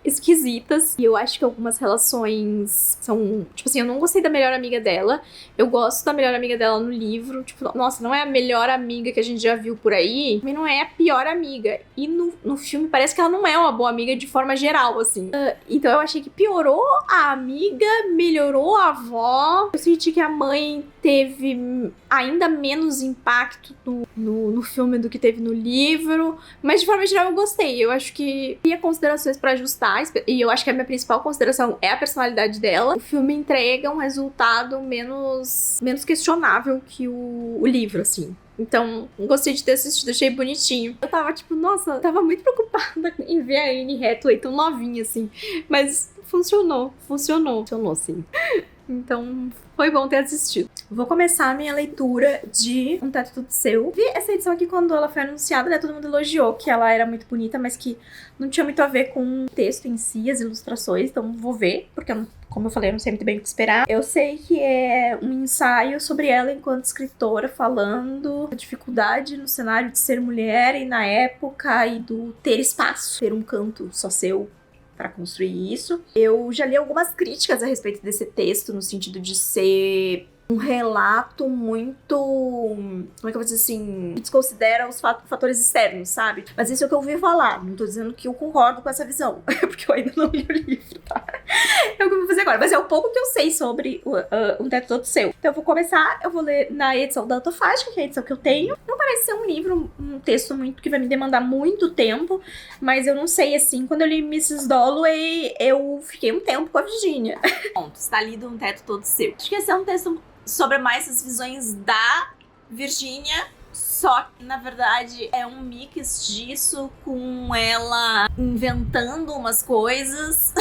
esquisitas, e eu acho que algumas relações são, tipo assim, eu não gostei da melhor amiga dela. Eu gosto da melhor amiga dela no livro, tipo, nossa, não é a melhor amiga que a gente já viu por aí, mas não é a pior amiga. E no filme parece que ela não é uma boa amiga de forma geral, assim. Então eu achei que piorou a amiga, melhorou a avó. Eu senti que a mãe teve ainda menos impacto no filme do que teve no livro, mas de forma geral eu gostei. Eu acho que tinha considerações pra ajustar, e eu acho que a minha principal consideração é a personalidade dela. O filme entrega um resultado menos questionável que o livro, assim. Então, gostei de ter assistido, achei bonitinho. Eu tava tipo, nossa, tava muito preocupada em ver a Anne Hathaway tão novinha, assim. Mas funcionou, sim. Então, foi bom ter assistido. Vou começar a minha leitura de Um Teto Todo Seu. Vi essa edição aqui quando ela foi anunciada, né? Todo mundo elogiou que ela era muito bonita, mas que não tinha muito a ver com o texto em si, as ilustrações. Então, vou ver, porque, como eu falei, eu não sei muito bem o que esperar. Eu sei que é um ensaio sobre ela enquanto escritora, falando da dificuldade no cenário de ser mulher e na época, e do ter espaço, ter um canto só seu para construir isso. Eu já li algumas críticas a respeito desse texto, no sentido de ser um relato muito... como é que eu vou dizer assim? Desconsidera os fatores externos, sabe? Mas isso é o que eu ouvi falar. Não tô dizendo que eu concordo com essa visão, porque eu ainda não li o livro, tá? É o que eu vou fazer agora. Mas é o pouco que eu sei sobre Um Teto Todo Seu. Então eu vou começar, eu vou ler na edição da Autofágica, que é a edição que eu tenho. Não parece ser um livro, um texto muito que vai me demandar muito tempo, mas eu não sei, assim, quando eu li Mrs. Dalloway, eu fiquei um tempo com a Virginia. Pronto, está lido Um Teto Todo Seu. Acho que esse é um texto sobre mais as visões da Virginia, só que, na verdade, é um mix disso com ela inventando umas coisas,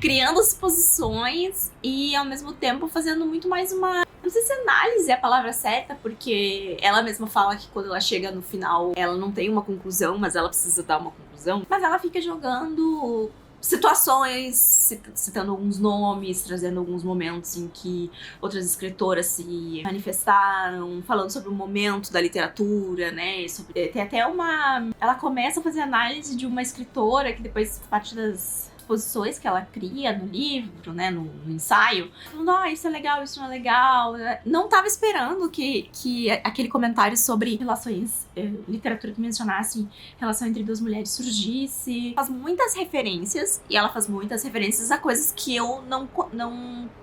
criando suposições e, ao mesmo tempo, fazendo muito mais uma... Não sei se análise é a palavra certa, porque ela mesma fala que quando ela chega no final, ela não tem uma conclusão, mas ela precisa dar uma conclusão. Mas ela fica jogando situações, citando alguns nomes, trazendo alguns momentos em que outras escritoras se manifestaram, falando sobre o momento da literatura, né? Tem até uma... Ela começa a fazer análise de uma escritora que depois parte das posições que ela cria no livro, né, no ensaio, falando, isso é legal, isso não é legal. Não tava esperando que aquele comentário sobre relações, literatura que mencionasse relação entre duas mulheres surgisse. Faz muitas referências, e ela faz muitas referências a coisas que eu não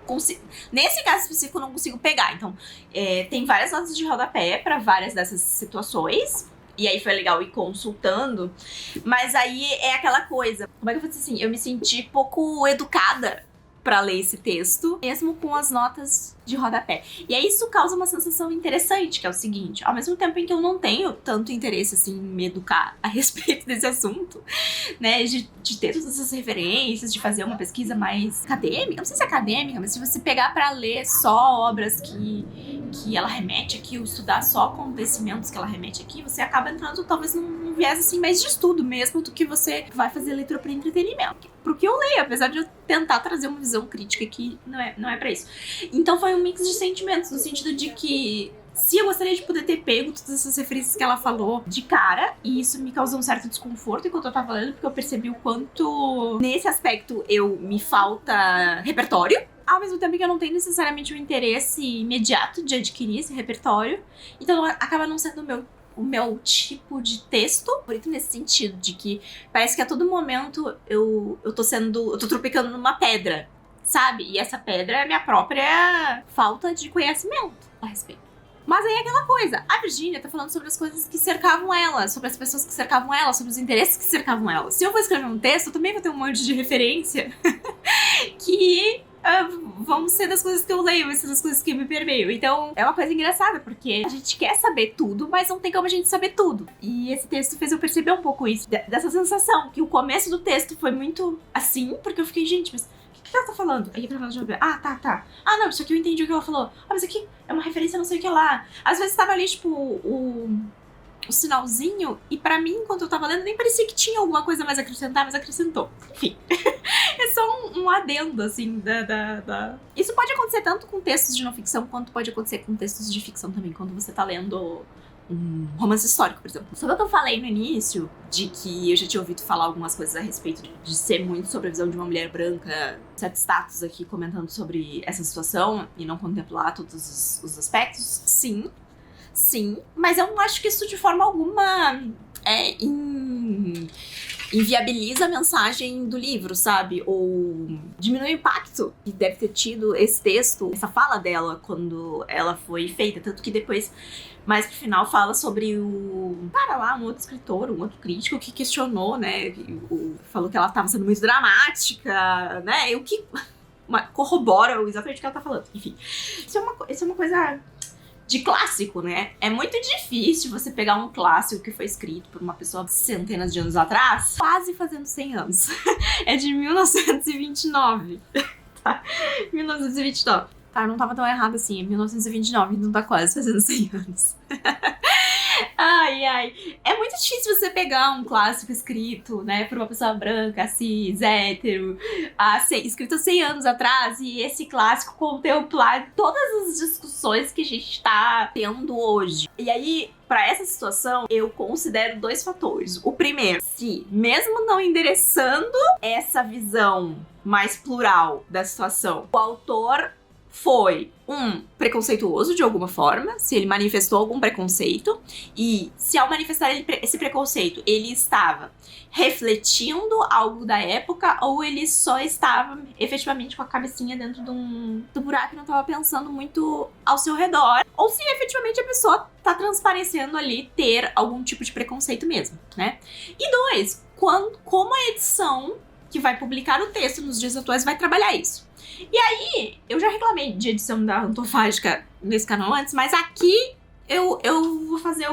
consigo, nesse caso específico, eu não consigo pegar. Então, tem várias notas de rodapé para várias dessas situações. E aí foi legal ir consultando. Mas aí é aquela coisa. Como é que eu vou dizer assim? Eu me senti pouco educada pra ler esse texto, mesmo com as notas de rodapé. E aí isso causa uma sensação interessante, que é o seguinte: ao mesmo tempo em que eu não tenho tanto interesse assim em me educar a respeito desse assunto, né, de ter todas essas referências, de fazer uma pesquisa mais acadêmica, não sei se é acadêmica, mas se você pegar pra ler só obras que ela remete aqui, ou estudar só acontecimentos que ela remete aqui, você acaba entrando talvez num viés assim mais de estudo mesmo, do que você vai fazer leitura para entretenimento. Pro que eu leio, apesar de eu tentar trazer uma visão crítica que não é pra isso. Então foi um mix de sentimentos, no sentido de que se eu gostaria de poder ter pego todas essas referências que ela falou de cara, e isso me causou um certo desconforto enquanto eu tava lendo, porque eu percebi o quanto nesse aspecto me falta repertório, ao mesmo tempo que eu não tenho necessariamente o interesse imediato de adquirir esse repertório, então acaba não sendo o meu tipo de texto favorito, nesse sentido de que parece que a todo momento eu tô tropicando numa pedra, sabe? E essa pedra é a minha própria falta de conhecimento a respeito. Mas aí é aquela coisa, a Virginia tá falando sobre as coisas que cercavam ela, sobre as pessoas que cercavam ela, sobre os interesses que cercavam ela. Se eu for escrever um texto, eu também vou ter um monte de referência que vão ser das coisas que eu leio, vai ser das coisas que me permeiam. Então, é uma coisa engraçada, porque a gente quer saber tudo, mas não tem como a gente saber tudo. E esse texto fez eu perceber um pouco isso, dessa sensação, que o começo do texto foi muito assim, porque eu fiquei, gente, mas o que ela tá falando? Aí eu já ver, tá. Ah, não, isso aqui eu entendi o que ela falou. Ah, mas aqui é uma referência a não sei o que lá. Às vezes tava ali, tipo, o sinalzinho, e pra mim, enquanto eu tava lendo, nem parecia que tinha alguma coisa mais a acrescentar, mas acrescentou. Enfim, é só um adendo, assim, Isso pode acontecer tanto com textos de não ficção, quanto pode acontecer com textos de ficção também, quando você tá lendo um romance histórico, por exemplo. Sobre o que eu falei no início, de que eu já tinha ouvido falar algumas coisas a respeito de ser muito sobre a visão de uma mulher branca, certo status aqui comentando sobre essa situação, e não contemplar todos os aspectos, sim, mas eu não acho que isso de forma alguma inviabiliza a mensagem do livro, sabe? Ou diminui o impacto que deve ter tido esse texto, essa fala dela quando ela foi feita. Tanto que depois, mais pro final, fala sobre um outro escritor, um outro crítico que questionou, né? Falou que ela estava sendo muito dramática, né? O que corrobora exatamente o que ela tá falando. Enfim, isso é uma coisa de clássico, né? É muito difícil você pegar um clássico que foi escrito por uma pessoa centenas de anos atrás, quase fazendo 100 anos. É de 1929. Tá? 1929. Tá, não tava tão errado assim. É 1929, não tá quase fazendo 100 anos. Ai. É muito difícil você pegar um clássico escrito, né, por uma pessoa branca, cis, hétero, escrito há 100 anos atrás, e esse clássico contemplar todas as discussões que a gente tá tendo hoje. E aí, pra essa situação, eu considero 2 fatores. O primeiro, se mesmo não endereçando essa visão mais plural da situação, o autor foi preconceituoso de alguma forma, se ele manifestou algum preconceito, e se ao manifestar esse preconceito ele estava refletindo algo da época, ou ele só estava efetivamente com a cabecinha dentro do buraco e não estava pensando muito ao seu redor, ou se efetivamente a pessoa tá transparecendo ali ter algum tipo de preconceito mesmo, né? E 2, como a edição que vai publicar o texto nos dias atuais vai trabalhar isso. E aí, eu já reclamei de edição da Antofágica nesse canal antes, mas aqui eu vou fazer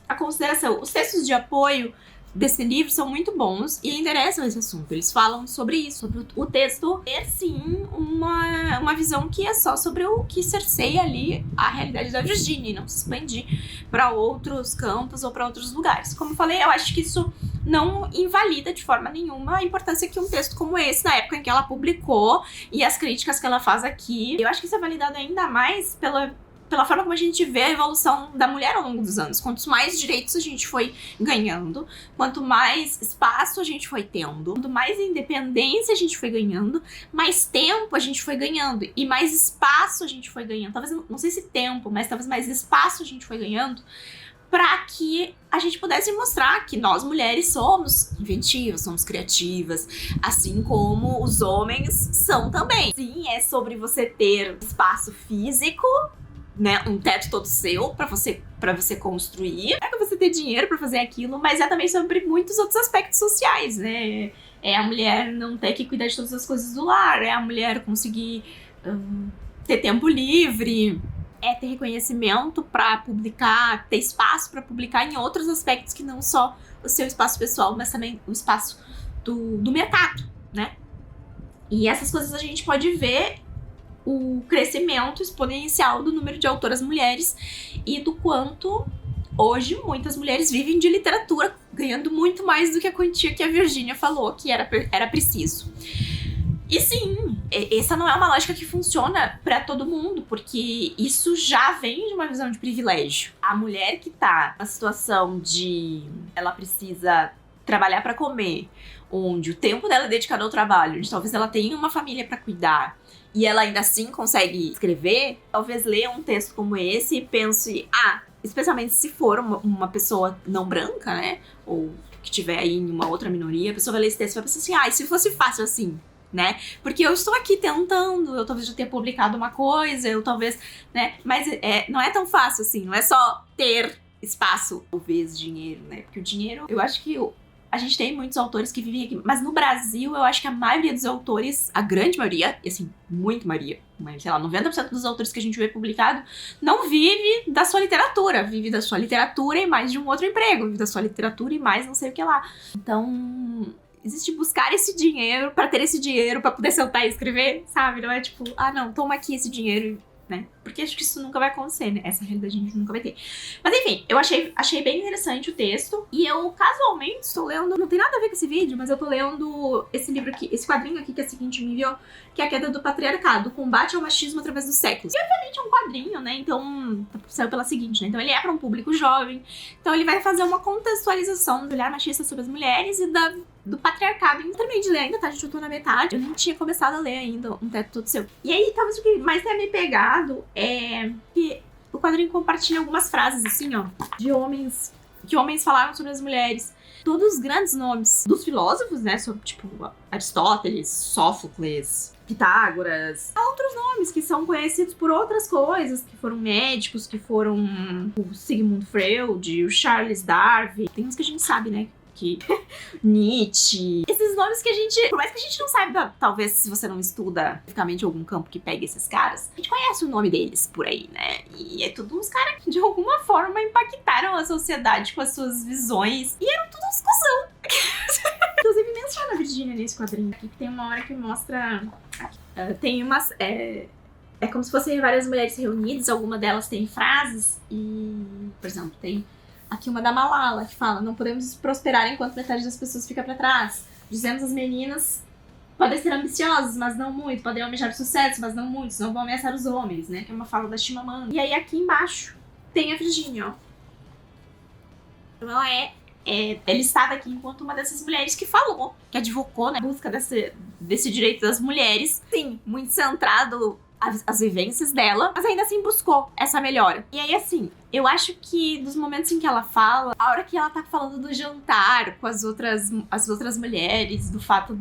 a consideração. Os textos de apoio desse livro são muito bons e interessam esse assunto. Eles falam sobre isso, sobre o texto ter, sim, uma visão que é só sobre o que cerceia ali a realidade da Virginia e não se expandir para outros campos ou para outros lugares. Como eu falei, eu acho que isso não invalida de forma nenhuma a importância que um texto como esse, na época em que ela publicou, e as críticas que ela faz aqui, eu acho que isso é validado ainda mais pela forma como a gente vê a evolução da mulher ao longo dos anos. Quanto mais direitos a gente foi ganhando, quanto mais espaço a gente foi tendo, quanto mais independência a gente foi ganhando, mais tempo a gente foi ganhando e mais espaço a gente foi ganhando. Talvez, não sei se tempo, mas talvez mais espaço a gente foi ganhando para que a gente pudesse mostrar que nós mulheres somos inventivas, somos criativas, assim como os homens são também. Sim, é sobre você ter espaço físico, né, um teto todo seu para você construir, é pra você ter dinheiro para fazer aquilo, mas é também sobre muitos outros aspectos sociais, né? É a mulher não ter que cuidar de todas as coisas do lar, é a mulher conseguir ter tempo livre, é ter reconhecimento para publicar, ter espaço para publicar em outros aspectos que não só o seu espaço pessoal, mas também o espaço do mercado, né? E essas coisas a gente pode ver o crescimento exponencial do número de autoras mulheres e do quanto hoje muitas mulheres vivem de literatura, ganhando muito mais do que a quantia que a Virgínia falou que era preciso. E sim, essa não é uma lógica que funciona pra todo mundo, porque isso já vem de uma visão de privilégio. A mulher que tá na situação de ela precisa trabalhar pra comer, onde o tempo dela é dedicado ao trabalho, onde talvez ela tenha uma família pra cuidar, e ela ainda assim consegue escrever, talvez leia um texto como esse e pense, especialmente se for uma pessoa não branca, né, ou que tiver aí em uma outra minoria, a pessoa vai ler esse texto e vai pensar assim, e se fosse fácil assim? Né? Porque eu estou aqui tentando, eu talvez já tenha publicado uma coisa, eu talvez, né? Mas não é tão fácil assim, não é só ter espaço ou vezes dinheiro, né? Porque o dinheiro, eu acho que a gente tem muitos autores que vivem aqui, mas no Brasil eu acho que a maioria dos autores, a grande maioria, e assim, muito maioria, sei lá, 90% dos autores que a gente vê publicado, não vive da sua literatura, vive da sua literatura e mais de um outro emprego, vive da sua literatura e mais não sei o que lá. Então, existe buscar esse dinheiro pra ter esse dinheiro pra poder sentar e escrever, sabe? Não é tipo, não, toma aqui esse dinheiro, né? Porque acho que isso nunca vai acontecer, né? Essa realidade a gente nunca vai ter. Mas enfim, eu achei bem interessante o texto. E eu, casualmente, estou lendo... Não tem nada a ver com esse vídeo, mas eu tô lendo esse livro aqui, esse quadrinho aqui que a Seguinte me enviou, que é A Queda do Patriarcado, Combate ao Machismo através dos Séculos. E obviamente é um quadrinho, né? Então, saiu pela Seguinte, né? Então ele é pra um público jovem. Então ele vai fazer uma contextualização do olhar machista sobre as mulheres e do patriarcado. Eu terminei de ler ainda, tá? Gente, eu tô na metade. Eu nem tinha começado a ler ainda Um Teto Todo Seu. E aí, talvez o que mais tenha me pegado é que o quadrinho compartilha algumas frases, assim, ó, de homens, que homens falaram sobre as mulheres. Todos os grandes nomes dos filósofos, né, sobre, tipo, Aristóteles, Sófocles, Pitágoras, há outros nomes que são conhecidos por outras coisas, que foram médicos, que foram o Sigmund Freud, o Charles Darwin. Tem uns que a gente sabe, né, que Nietzsche, esses nomes que a gente, por mais que a gente não saiba, talvez se você não estuda especificamente algum campo que pegue esses caras, a gente conhece o nome deles por aí, né? E é tudo uns caras que de alguma forma impactaram a sociedade com as suas visões e eram todos uns cuzão. Inclusive menciona a Virgínia nesse quadrinho aqui, que tem uma hora que mostra tem umas é como se fossem várias mulheres reunidas, alguma delas tem frases e, por exemplo, tem aqui uma da Malala, que fala: não podemos prosperar enquanto metade das pessoas fica pra trás. Dizemos as meninas podem ser ambiciosas, mas não muito. Podem almejar sucesso, mas não muito. Senão vão ameaçar os homens, né? Que é uma fala da Chimamanda. E aí aqui embaixo tem a Virgínia, ó. Então ela é listada aqui enquanto uma dessas mulheres que falou, que advocou na busca desse direito das mulheres. Sim, muito centrado as vivências dela, mas ainda assim buscou essa melhora. E aí, assim, eu acho que dos momentos em que ela fala, a hora que ela tá falando do jantar com as outras mulheres, do fato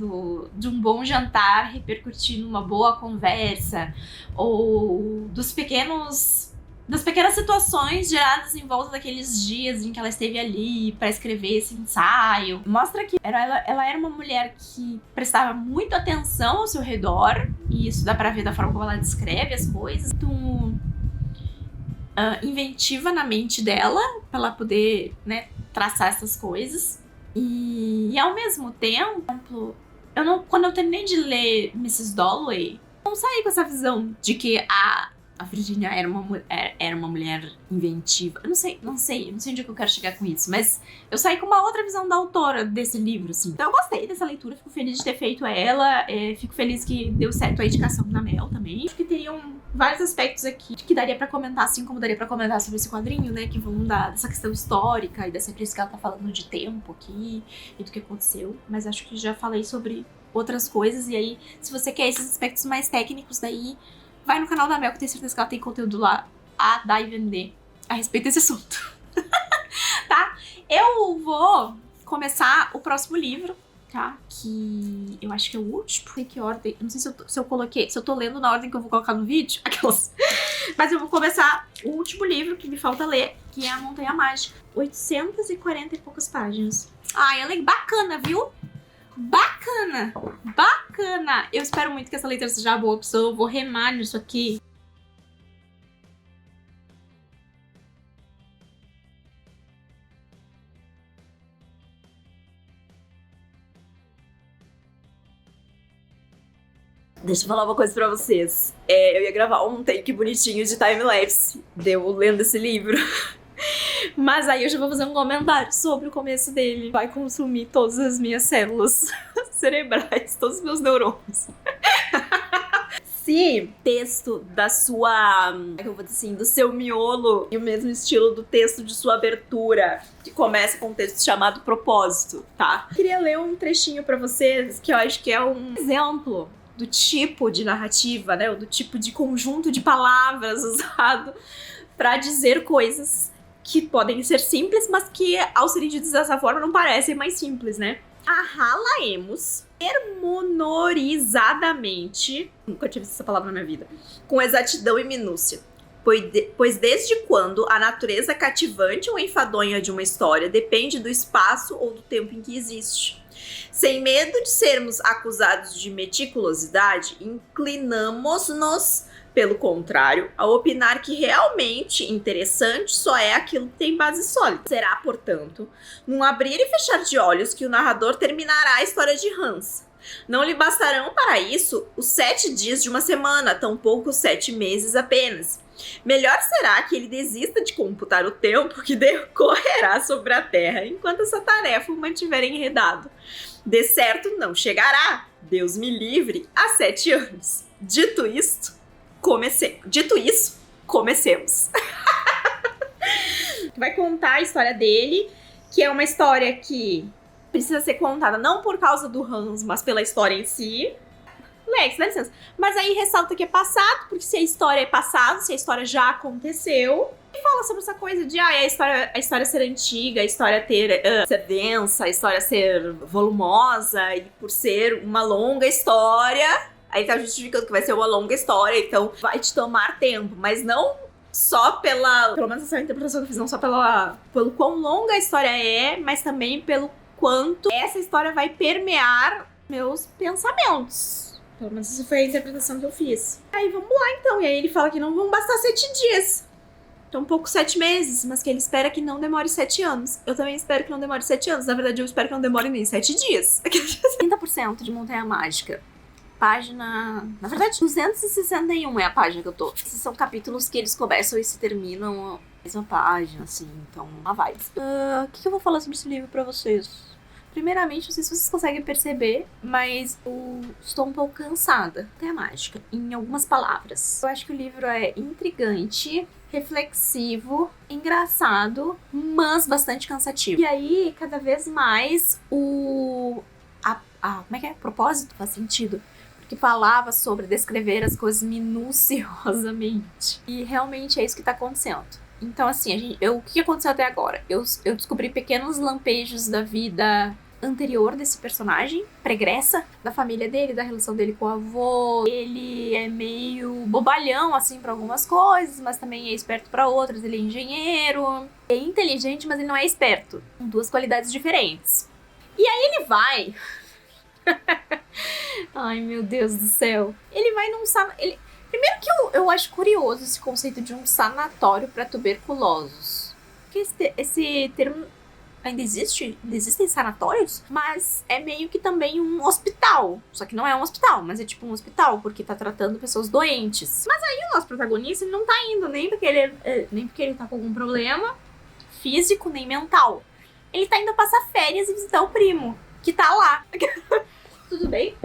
de um bom jantar repercutir numa boa conversa, ou das pequenas situações geradas em volta daqueles dias em que ela esteve ali pra escrever esse ensaio. Mostra que ela era uma mulher que prestava muita atenção ao seu redor, e isso dá pra ver da forma como ela descreve as coisas. Muito inventiva na mente dela, pra ela poder, né, traçar essas coisas. E ao mesmo tempo, quando eu terminei de ler Mrs. Dalloway, eu não saí com essa visão de que a a Virginia era uma mulher inventiva. Eu não sei onde é que eu quero chegar com isso, mas eu saí com uma outra visão da autora desse livro, assim. Então eu gostei dessa leitura, fico feliz de ter feito ela, fico feliz que deu certo a indicação da Mel também. Acho que teriam vários aspectos aqui que daria pra comentar, assim como daria pra comentar sobre esse quadrinho, né, que vão dessa questão histórica e dessa crise que ela tá falando de tempo aqui e do que aconteceu, mas acho que já falei sobre outras coisas, e aí, se você quer esses aspectos mais técnicos, daí vai no canal da Mel, que eu tenho certeza que ela tem conteúdo lá a dar e vender a respeito desse assunto. Tá? Eu vou começar o próximo livro, tá? Que eu acho que é o último. Em que ordem? Eu não sei se eu coloquei, se eu tô lendo na ordem que eu vou colocar no vídeo. Aquelas. Mas eu vou começar o último livro que me falta ler, que é A Montanha Mágica. 840 e poucas páginas. Ai, ela é bacana, viu? Bacana! Bacana! Eu espero muito que essa leitura seja boa, pessoa. Eu vou remar nisso aqui. Deixa eu falar uma coisa pra vocês. Eu ia gravar um take bonitinho de time-lapse de eu lendo esse livro. Mas aí eu já vou fazer um comentário sobre o começo dele. Vai consumir todas as minhas células cerebrais, todos os meus neurônios. Se texto da sua, eu vou dizer assim, do seu miolo e o mesmo estilo do texto de sua abertura, que começa com um texto chamado Propósito, tá? Queria ler um trechinho pra vocês, que eu acho que é um exemplo do tipo de narrativa, né? Ou do tipo de conjunto de palavras usado pra dizer coisas que podem ser simples, mas que, ao serem ditas dessa forma, não parecem mais simples, né? Arralaemos pormenorizadamente, nunca tive essa palavra na minha vida, com exatidão e minúcia. Pois desde quando a natureza cativante ou enfadonha de uma história depende do espaço ou do tempo em que existe. Sem medo de sermos acusados de meticulosidade, inclinamos-nos, pelo contrário, a opinar que realmente interessante só é aquilo que tem base sólida. Será, portanto, num abrir e fechar de olhos que o narrador terminará a história de Hans. Não lhe bastarão para isso os 7 dias de uma semana, tampouco os 7 meses apenas. Melhor será que ele desista de computar o tempo que decorrerá sobre a Terra enquanto essa tarefa o mantiver enredado. De certo, não chegará, Deus me livre, a 7 anos. Dito isso, comecemos. Vai contar a história dele, que é uma história que precisa ser contada não por causa do Hans, mas pela história em si. Lex, dá licença. Mas aí ressalta que é passado, porque se a história é passado, se a história já aconteceu. E fala sobre essa coisa de a história ser antiga, a história ser densa, a história ser volumosa, e por ser uma longa história, aí tá justificando que vai ser uma longa história, então vai te tomar tempo, mas não só pelo menos essa interpretação que eu fiz, não só pelo quão longa a história é, mas também pelo quanto essa história vai permear meus pensamentos. Pelo menos essa foi a interpretação que eu fiz. Aí vamos lá então, e aí ele fala que não vão bastar 7 dias. Então, um pouco 7 meses, mas que ele espera que não demore 7 anos. Eu também espero que não demore 7 anos. Na verdade, eu espero que não demore nem 7 dias. 30% de Montanha Mágica. Página... Na verdade, 261 é a página que eu tô. Esses são capítulos que eles começam e se terminam na mesma página, assim. Então, uma vibe. O que eu vou falar sobre esse livro pra vocês? Primeiramente, não sei se vocês conseguem perceber, mas eu estou um pouco cansada. Montanha Mágica, em algumas palavras. Eu acho que o livro é intrigante, reflexivo, engraçado, mas bastante cansativo. E aí, cada vez mais, como é que é? Propósito faz sentido. Porque falava sobre descrever as coisas minuciosamente. E realmente é isso que tá acontecendo. Então, assim, o que aconteceu até agora? Eu descobri pequenos lampejos da vida anterior desse personagem, pregressa, da família dele, da relação dele com o avô. Ele é meio bobalhão, assim, pra algumas coisas, mas também é esperto pra outras. Ele é engenheiro, é inteligente, mas ele não é esperto. São 2 qualidades diferentes. E aí ele vai... Ai, meu Deus do céu. Ele vai num... Primeiro que eu acho curioso esse conceito de um sanatório pra tuberculosos. Porque esse termo Ainda existem sanatórios, mas é meio que também um hospital. Só que não é um hospital, mas é tipo um hospital, porque tá tratando pessoas doentes. Mas aí o nosso protagonista, ele não tá indo nem porque ele tá com algum problema físico, nem mental. Ele tá indo passar férias e visitar o primo, que tá lá. Tudo bem?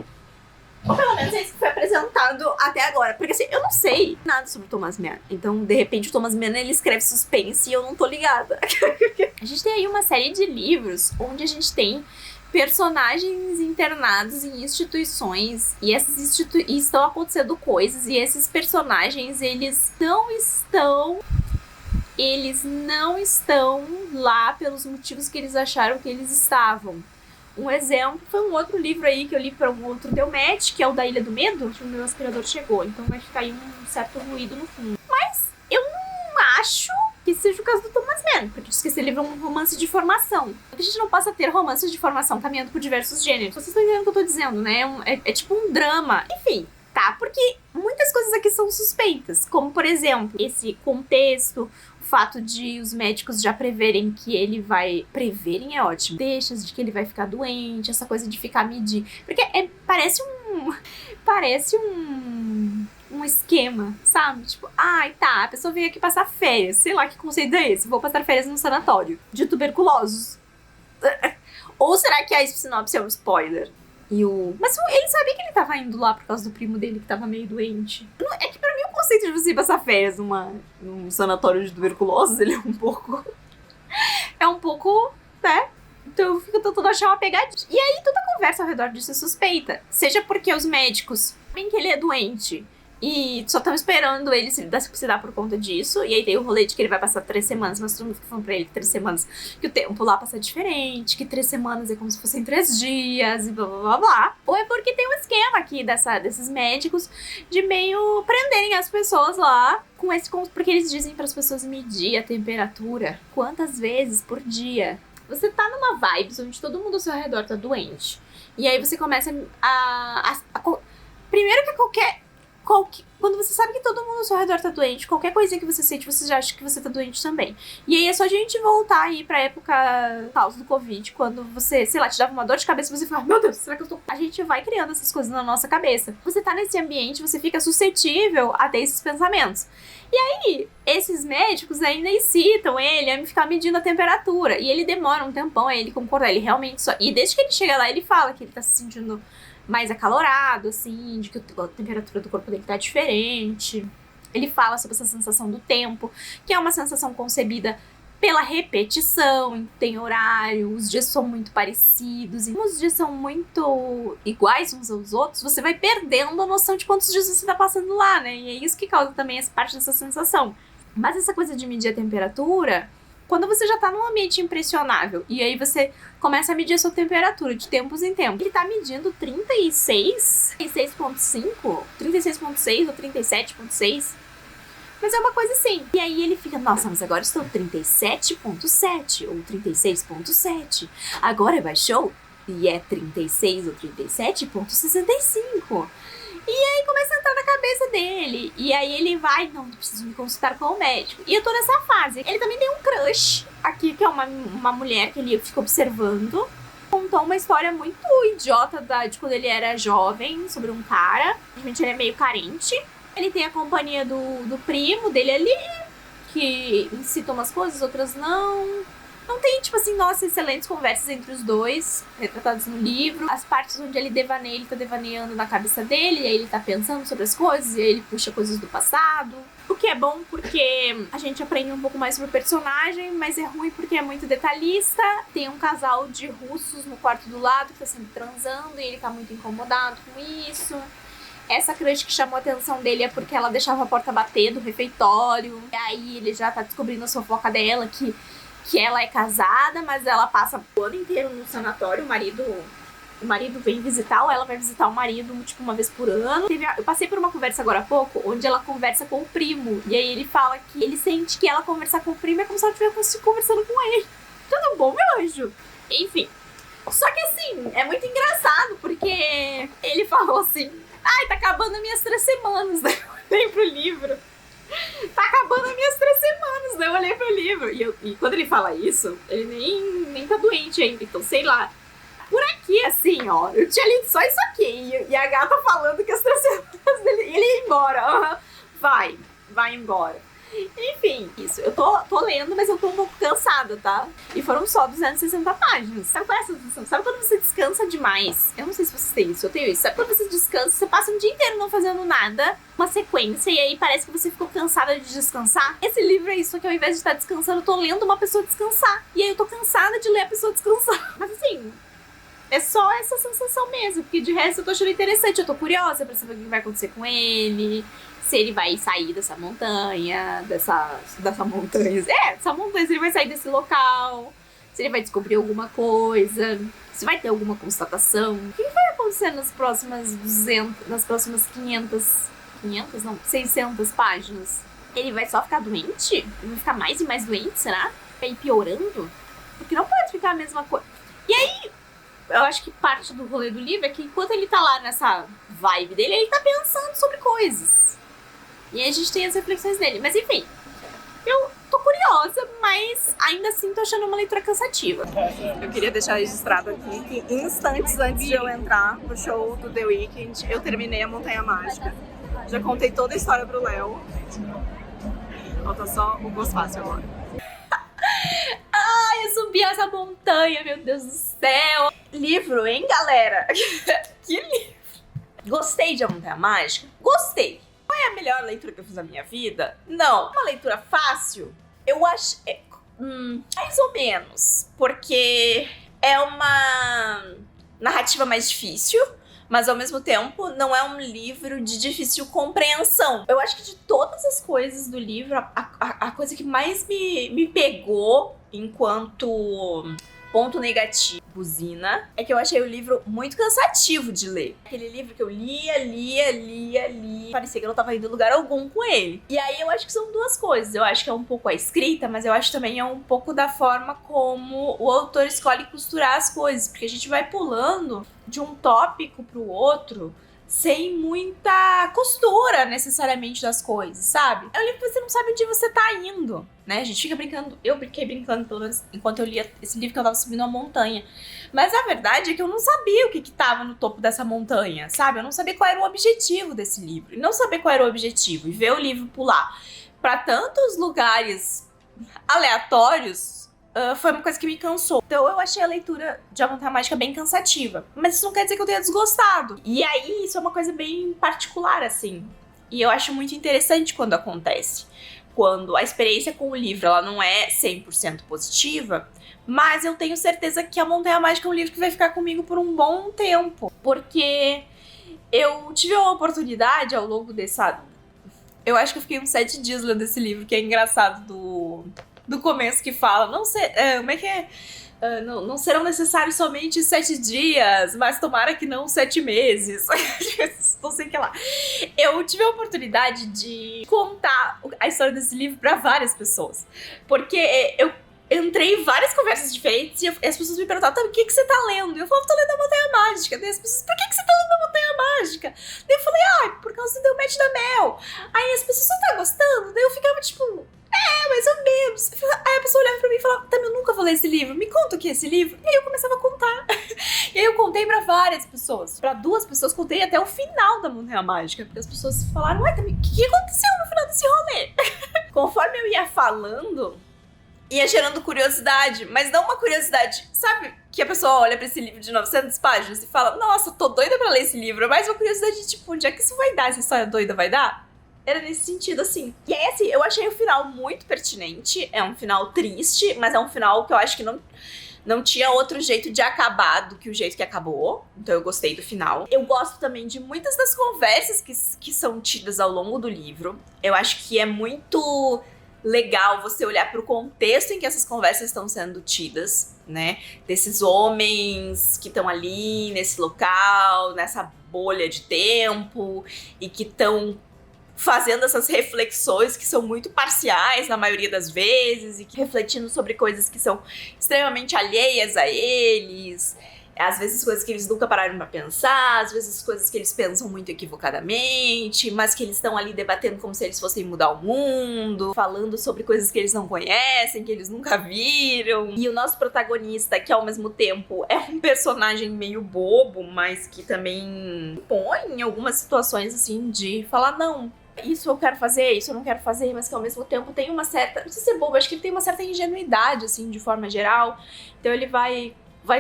Ou pelo menos é isso que foi apresentado até agora. Porque assim, eu não sei nada sobre o Thomas Mann. Então, de repente, o Thomas Mann, ele escreve suspense e eu não tô ligada. A gente tem aí uma série de livros onde a gente tem personagens internados em instituições. E e estão acontecendo coisas. E esses personagens, eles não estão lá pelos motivos que eles acharam que eles estavam. Um exemplo foi um outro livro aí que eu li para um outro Delmet, que é o da Ilha do Medo, que o meu aspirador chegou, então vai ficar aí um certo ruído no fundo. Mas eu não acho que seja o caso do Thomas Mann, porque diz que esse livro é um romance de formação. A gente não possa ter romances de formação caminhando por diversos gêneros. Vocês estão entendendo o que eu tô dizendo, né? É tipo um drama. Enfim, tá? Porque muitas coisas aqui são suspeitas, como, por exemplo, esse contexto, o fato de os médicos já preverem que ele vai... Preverem é ótimo. Deixas de que ele vai ficar doente, essa coisa de ficar medir. Porque parece um esquema, sabe? Tipo, ai, tá, a pessoa veio aqui passar férias. Sei lá que conceito é esse. Vou passar férias num sanatório de tuberculosos. Ou será que a sinopse é um spoiler? Mas ele sabia que ele tava indo lá por causa do primo dele que tava meio doente. É que pra mim o conceito de você passar férias num sanatório de tuberculosos, ele é um pouco, né? Então eu fico tentando achar uma pegadinha. E aí toda a conversa ao redor disso é suspeita. Seja porque os médicos sabem que ele é doente e só estão esperando ele se dar por conta disso. E aí tem o rolê de que ele vai passar 3 semanas, mas todo mundo fica falando pra ele que 3 semanas, que o tempo lá passa diferente, que 3 semanas é como se fossem 3 dias e blá blá blá blá. Ou é porque tem um esquema aqui desses médicos de meio prenderem as pessoas lá porque eles dizem para as pessoas medir a temperatura quantas vezes por dia. Você tá numa vibes onde todo mundo ao seu redor tá doente. E aí você começa primeiro que quando você sabe que todo mundo ao seu redor tá doente, qualquer coisinha que você sente, você já acha que você tá doente também. E aí é só a gente voltar aí pra época causa do Covid, quando você, sei lá, te dava uma dor de cabeça e você fala, meu Deus, será que eu tô... A gente vai criando essas coisas na nossa cabeça. Você tá nesse ambiente, você fica suscetível a ter esses pensamentos. E aí, esses médicos ainda incitam ele a ficar medindo a temperatura. E ele demora um tempão a ele concordar, ele realmente só... E desde que ele chega lá, ele fala que ele tá se sentindo mais acalorado, assim, de que a temperatura do corpo dele tá diferente. Ele fala sobre essa sensação do tempo, que é uma sensação concebida pela repetição, tem horário, os dias são muito parecidos, e como os dias são muito iguais uns aos outros, você vai perdendo a noção de quantos dias você tá passando lá, né? E é isso que causa também essa parte dessa sensação. Mas essa coisa de medir a temperatura, quando você já tá num ambiente impressionável, e aí você começa a medir a sua temperatura de tempos em tempos. Ele tá medindo 36.5, 36.6 ou 37.6. Mas é uma coisa assim. E aí ele fica, nossa, mas agora estou 37.7 ou 36.7. Agora baixou e é 36 ou 37.65. E aí começa a entrar na cabeça dele. E aí ele vai, não, preciso me consultar com o médico. E eu tô nessa fase. Ele também tem um crush aqui, que é uma mulher que ele fica observando. Contou uma história muito idiota de quando ele era jovem, sobre um cara. Realmente ele é meio carente. Ele tem a companhia do primo dele ali, que incita umas coisas, outras não. Não tem, tipo assim, nossa, excelentes conversas entre os dois, retratadas no livro. As partes onde ele devaneia, ele tá devaneando na cabeça dele, e aí ele tá pensando sobre as coisas, e aí ele puxa coisas do passado. O que é bom porque a gente aprende um pouco mais sobre o personagem, mas é ruim porque é muito detalhista. Tem um casal de russos no quarto do lado que tá sempre transando, e ele tá muito incomodado com isso. Essa crush que chamou a atenção dele é porque ela deixava a porta bater do refeitório. E aí ele já tá descobrindo a fofoca dela, que ela é casada, mas ela passa o ano inteiro no sanatório. O marido vem visitar, ou ela vai visitar o marido, tipo, uma vez por ano. Eu passei por uma conversa agora há pouco, onde ela conversa com o primo. E aí ele fala que ele sente que ela conversar com o primo é como se ela estivesse conversando com ele. Tudo bom, meu anjo? Enfim. Só que assim, é muito engraçado, porque ele falou assim, ai, tá acabando minhas 3 semanas. Daí eu olhei pro livro. Tá acabando as minhas 3 semanas, daí eu olhei pro livro. livro, e quando ele fala isso, ele nem tá doente ainda, então sei lá. Por aqui, assim, ó, eu tinha lido só isso aqui, e a gata falando que as 3 semanas dele, ele ia embora. Vai embora. Enfim, isso. Eu tô lendo, mas eu tô um pouco cansada, tá? E foram só 260 páginas. Sabe qual é essa sensação? Sabe quando você descansa demais? Eu não sei se vocês têm isso, eu tenho isso. Sabe quando você descansa, você passa um dia inteiro não fazendo nada, uma sequência, e aí parece que você ficou cansada de descansar? Esse livro é isso, que ao invés de estar descansando, eu tô lendo uma pessoa descansar. E aí eu tô cansada de ler a pessoa descansar. Mas assim, é só essa sensação mesmo, porque de resto eu tô achando interessante, eu tô curiosa pra saber o que vai acontecer com ele, se ele vai sair dessa montanha, dessa montanha, se ele vai sair desse local, se ele vai descobrir alguma coisa, se vai ter alguma constatação, o que vai acontecer nas próximas 600 páginas? Ele vai só ficar doente? Ele vai ficar mais e mais doente, será? Vai ir piorando? Porque não pode ficar a mesma coisa. E aí, eu acho que parte do rolê do livro é que enquanto ele tá lá nessa vibe dele, ele tá pensando sobre coisas. E aí a gente tem as reflexões dele. Mas enfim, eu tô curiosa, mas ainda assim tô achando uma leitura cansativa. Eu queria deixar registrado aqui que instantes antes de eu entrar pro show do The Weeknd, eu terminei a Montanha Mágica. Já contei toda a história pro Léo. Falta só o gosto fácil agora. Ai, eu subi essa montanha, meu Deus do céu. Livro, hein, galera? Que livro. Gostei de A Montanha Mágica? Gostei. Não é a melhor leitura que eu fiz na minha vida? Não. Uma leitura fácil? Eu acho... mais ou menos. Porque é uma narrativa mais difícil, mas ao mesmo tempo não é um livro de difícil compreensão. Eu acho que de todas as coisas do livro, a coisa que mais me pegou enquanto ponto negativo, buzina, é que eu achei o livro muito cansativo de ler. Aquele livro que eu lia, parecia que eu não tava indo em lugar algum com ele. E aí eu acho que são duas coisas. Eu acho que é um pouco a escrita, mas eu acho também é um pouco da forma como o autor escolhe costurar as coisas, porque a gente vai pulando de um tópico pro outro sem muita costura, necessariamente, das coisas, sabe? É um livro que você não sabe onde você tá indo, né? A gente fica brincando, eu fiquei brincando, pelo menos, enquanto eu lia esse livro, que eu tava subindo uma montanha. Mas a verdade é que eu não sabia o que tava no topo dessa montanha, sabe? Eu não sabia qual era o objetivo desse livro. E não saber qual era o objetivo e ver o livro pular pra tantos lugares aleatórios, foi uma coisa que me cansou. Então eu achei a leitura de A Montanha Mágica bem cansativa. Mas isso não quer dizer que eu tenha desgostado. E aí, isso é uma coisa bem particular, assim. E eu acho muito interessante quando acontece. Quando a experiência com o livro, ela não é 100% positiva, mas eu tenho certeza que A Montanha Mágica é um livro que vai ficar comigo por um bom tempo. Porque eu tive a oportunidade ao longo dessa... Eu acho que eu fiquei uns 7 dias lendo esse livro, que é engraçado, do começo, que fala, como é que é? Não serão necessários somente 7 dias, mas tomara que não 7 meses. Não sei o que lá. Eu tive a oportunidade de contar a história desse livro pra várias pessoas. Porque eu entrei em várias conversas diferentes e as pessoas me perguntavam, o que você tá lendo? Eu falava, tô lendo A Montanha Mágica. Daí as pessoas, por que você tá lendo A Montanha Mágica? Daí eu falei, por causa do The Match da Mel. Aí as pessoas, você tá gostando? Daí eu ficava tipo... mais ou menos. Aí a pessoa olhava pra mim e falava, eu nunca vou ler esse livro, me conta o que é esse livro. E aí eu começava a contar. E aí eu contei pra várias pessoas. Pra 2 pessoas, contei até o final da Montanha Mágica. Porque as pessoas falaram, o que aconteceu no final desse rolê? Conforme eu ia falando, ia gerando curiosidade. Mas não uma curiosidade, sabe? Que a pessoa olha pra esse livro de 900 páginas e fala, nossa, tô doida pra ler esse livro. Mas uma curiosidade de tipo, onde é que isso vai dar? Essa história doida vai dar? Era nesse sentido, assim. E aí, assim, eu achei o final muito pertinente. É um final triste, mas é um final que eu acho que não tinha outro jeito de acabar do que o jeito que acabou. Então eu gostei do final. Eu gosto também de muitas das conversas que são tidas ao longo do livro. Eu acho que é muito legal você olhar pro contexto em que essas conversas estão sendo tidas, né? Desses homens que estão ali, nesse local, nessa bolha de tempo, e que estão fazendo essas reflexões que são muito parciais na maioria das vezes e que refletindo sobre coisas que são extremamente alheias a eles. Às vezes coisas que eles nunca pararam pra pensar, às vezes coisas que eles pensam muito equivocadamente, mas que eles estão ali debatendo como se eles fossem mudar o mundo, falando sobre coisas que eles não conhecem, que eles nunca viram. E o nosso protagonista, que ao mesmo tempo é um personagem meio bobo, mas que também põe em algumas situações assim de falar, não, isso eu quero fazer, isso eu não quero fazer, mas que ao mesmo tempo tem uma certa, não sei se é bobo, acho que ele tem uma certa ingenuidade, assim, de forma geral. Então ele vai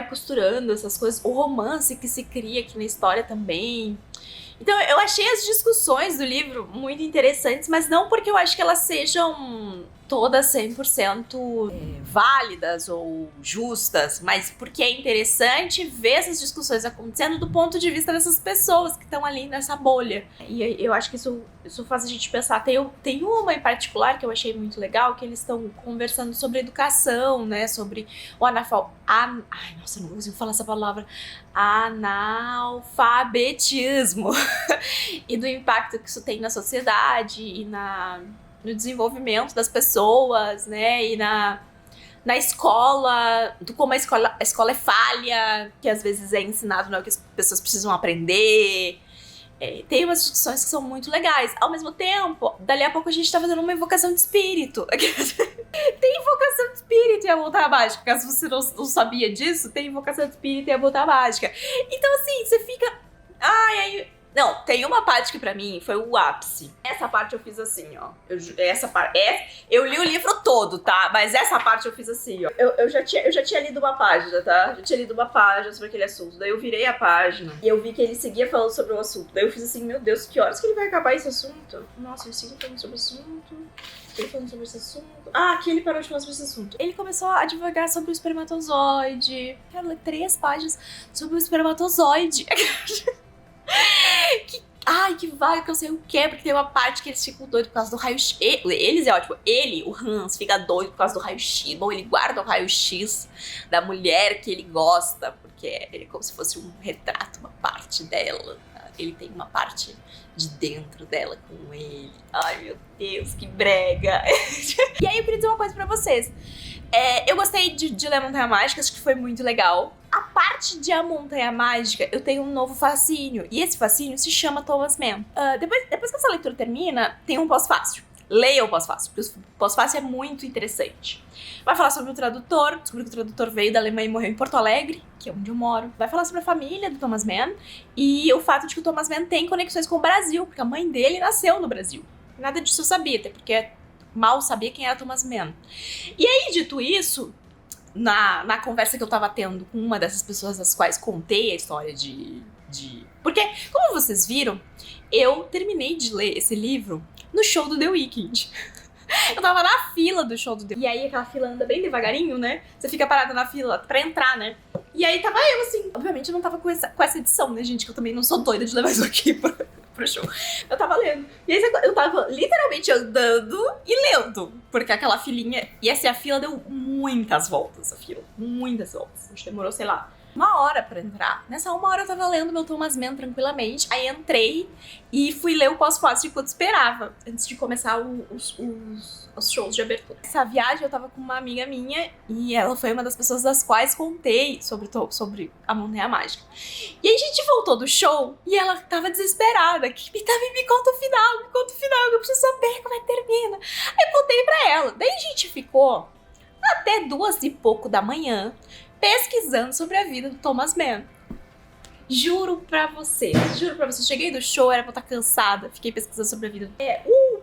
costurando essas coisas, o romance que se cria aqui na história também. Então eu achei as discussões do livro muito interessantes, mas não porque eu acho que elas sejam todas 100% válidas ou justas, mas porque é interessante ver essas discussões acontecendo do ponto de vista dessas pessoas que estão ali nessa bolha. E eu acho que isso faz a gente pensar. Tem uma em particular que eu achei muito legal, que eles estão conversando sobre educação, né, sobre o ai, nossa, não consigo falar essa palavra. Analfabetismo e do impacto que isso tem na sociedade e no desenvolvimento das pessoas, né, e na escola, do como a escola é falha, que às vezes é ensinado, né, o que as pessoas precisam aprender. Tem umas discussões que são muito legais. Ao mesmo tempo, dali a pouco a gente tá fazendo uma invocação de espírito. Tem invocação de espírito em A Montanha Mágica. Caso você não sabia disso, tem invocação de espírito em A Montanha Mágica. Então, assim, você fica... Não, tem uma parte que pra mim foi o ápice. Essa parte eu fiz assim, ó. Eu li o livro todo, tá? Mas essa parte eu fiz assim, ó. Eu já tinha lido uma página, tá? Já tinha lido uma página sobre aquele assunto. Daí eu virei a página e eu vi que ele seguia falando sobre o assunto. Daí eu fiz assim, meu Deus, que horas que ele vai acabar esse assunto? Nossa, ele seguiu falando sobre o assunto. Ele falando sobre esse assunto. Aqui ele parou de falar sobre esse assunto. Ele começou a divulgar sobre o espermatozoide. Quero ler 3 páginas sobre o espermatozoide. Que vaga que eu sei o que, porque tem uma parte que eles ficam doidos por causa do raio-x. Eles é ótimo. O Hans, fica doido por causa do raio-x. Bom, ele guarda o raio-x da mulher que ele gosta, porque ele é como se fosse um retrato, uma parte dela. Ele tem uma parte de dentro dela com ele. Ai, meu Deus, que brega. E aí eu queria dizer uma coisa pra vocês. Eu gostei de ler Montanha Mágica, acho que foi muito legal. A parte de A Montanha Mágica, eu tenho um novo fascínio. E esse fascínio se chama Thomas Mann. Depois que essa leitura termina, tem um pós-fácil. Leia o pós-fácil, porque o pós-fácil é muito interessante. Vai falar sobre o tradutor, descobri que o tradutor veio da Alemanha e morreu em Porto Alegre, que é onde eu moro. Vai falar sobre a família do Thomas Mann e o fato de que o Thomas Mann tem conexões com o Brasil, porque a mãe dele nasceu no Brasil. Nada disso eu sabia, até porque mal sabia quem era Thomas Mann. E aí, dito isso, na conversa que eu tava tendo com uma dessas pessoas das quais contei a história Porque, como vocês viram, eu terminei de ler esse livro no show do The Weeknd. Eu tava na fila do show do The Weeknd. E aí aquela fila anda bem devagarinho, né? Você fica parada na fila pra entrar, né? E aí tava eu, assim. Obviamente eu não tava com essa edição, né, gente? Que eu também não sou doida de levar isso aqui pro show. Eu tava lendo. E aí eu tava literalmente andando e lendo. Porque aquela filinha... E essa fila deu muitas voltas, a fila. Muitas voltas. Acho que demorou, sei lá, 1 hora pra entrar. Nessa 1 hora eu tava lendo meu Thomas Mann tranquilamente. Aí entrei e fui ler o pós-fácil enquanto esperava, antes de começar os shows de abertura. Essa viagem eu tava com uma amiga minha e ela foi uma das pessoas das quais contei sobre A Montanha Mágica. E aí a gente voltou do show e ela tava desesperada. Me conta o final, eu preciso saber como é que termina. Aí eu contei pra ela. Daí a gente ficou até 2 e pouco da manhã pesquisando sobre a vida do Thomas Mann. Juro pra vocês. Cheguei do show, era pra eu estar cansada. Fiquei pesquisando sobre a vida.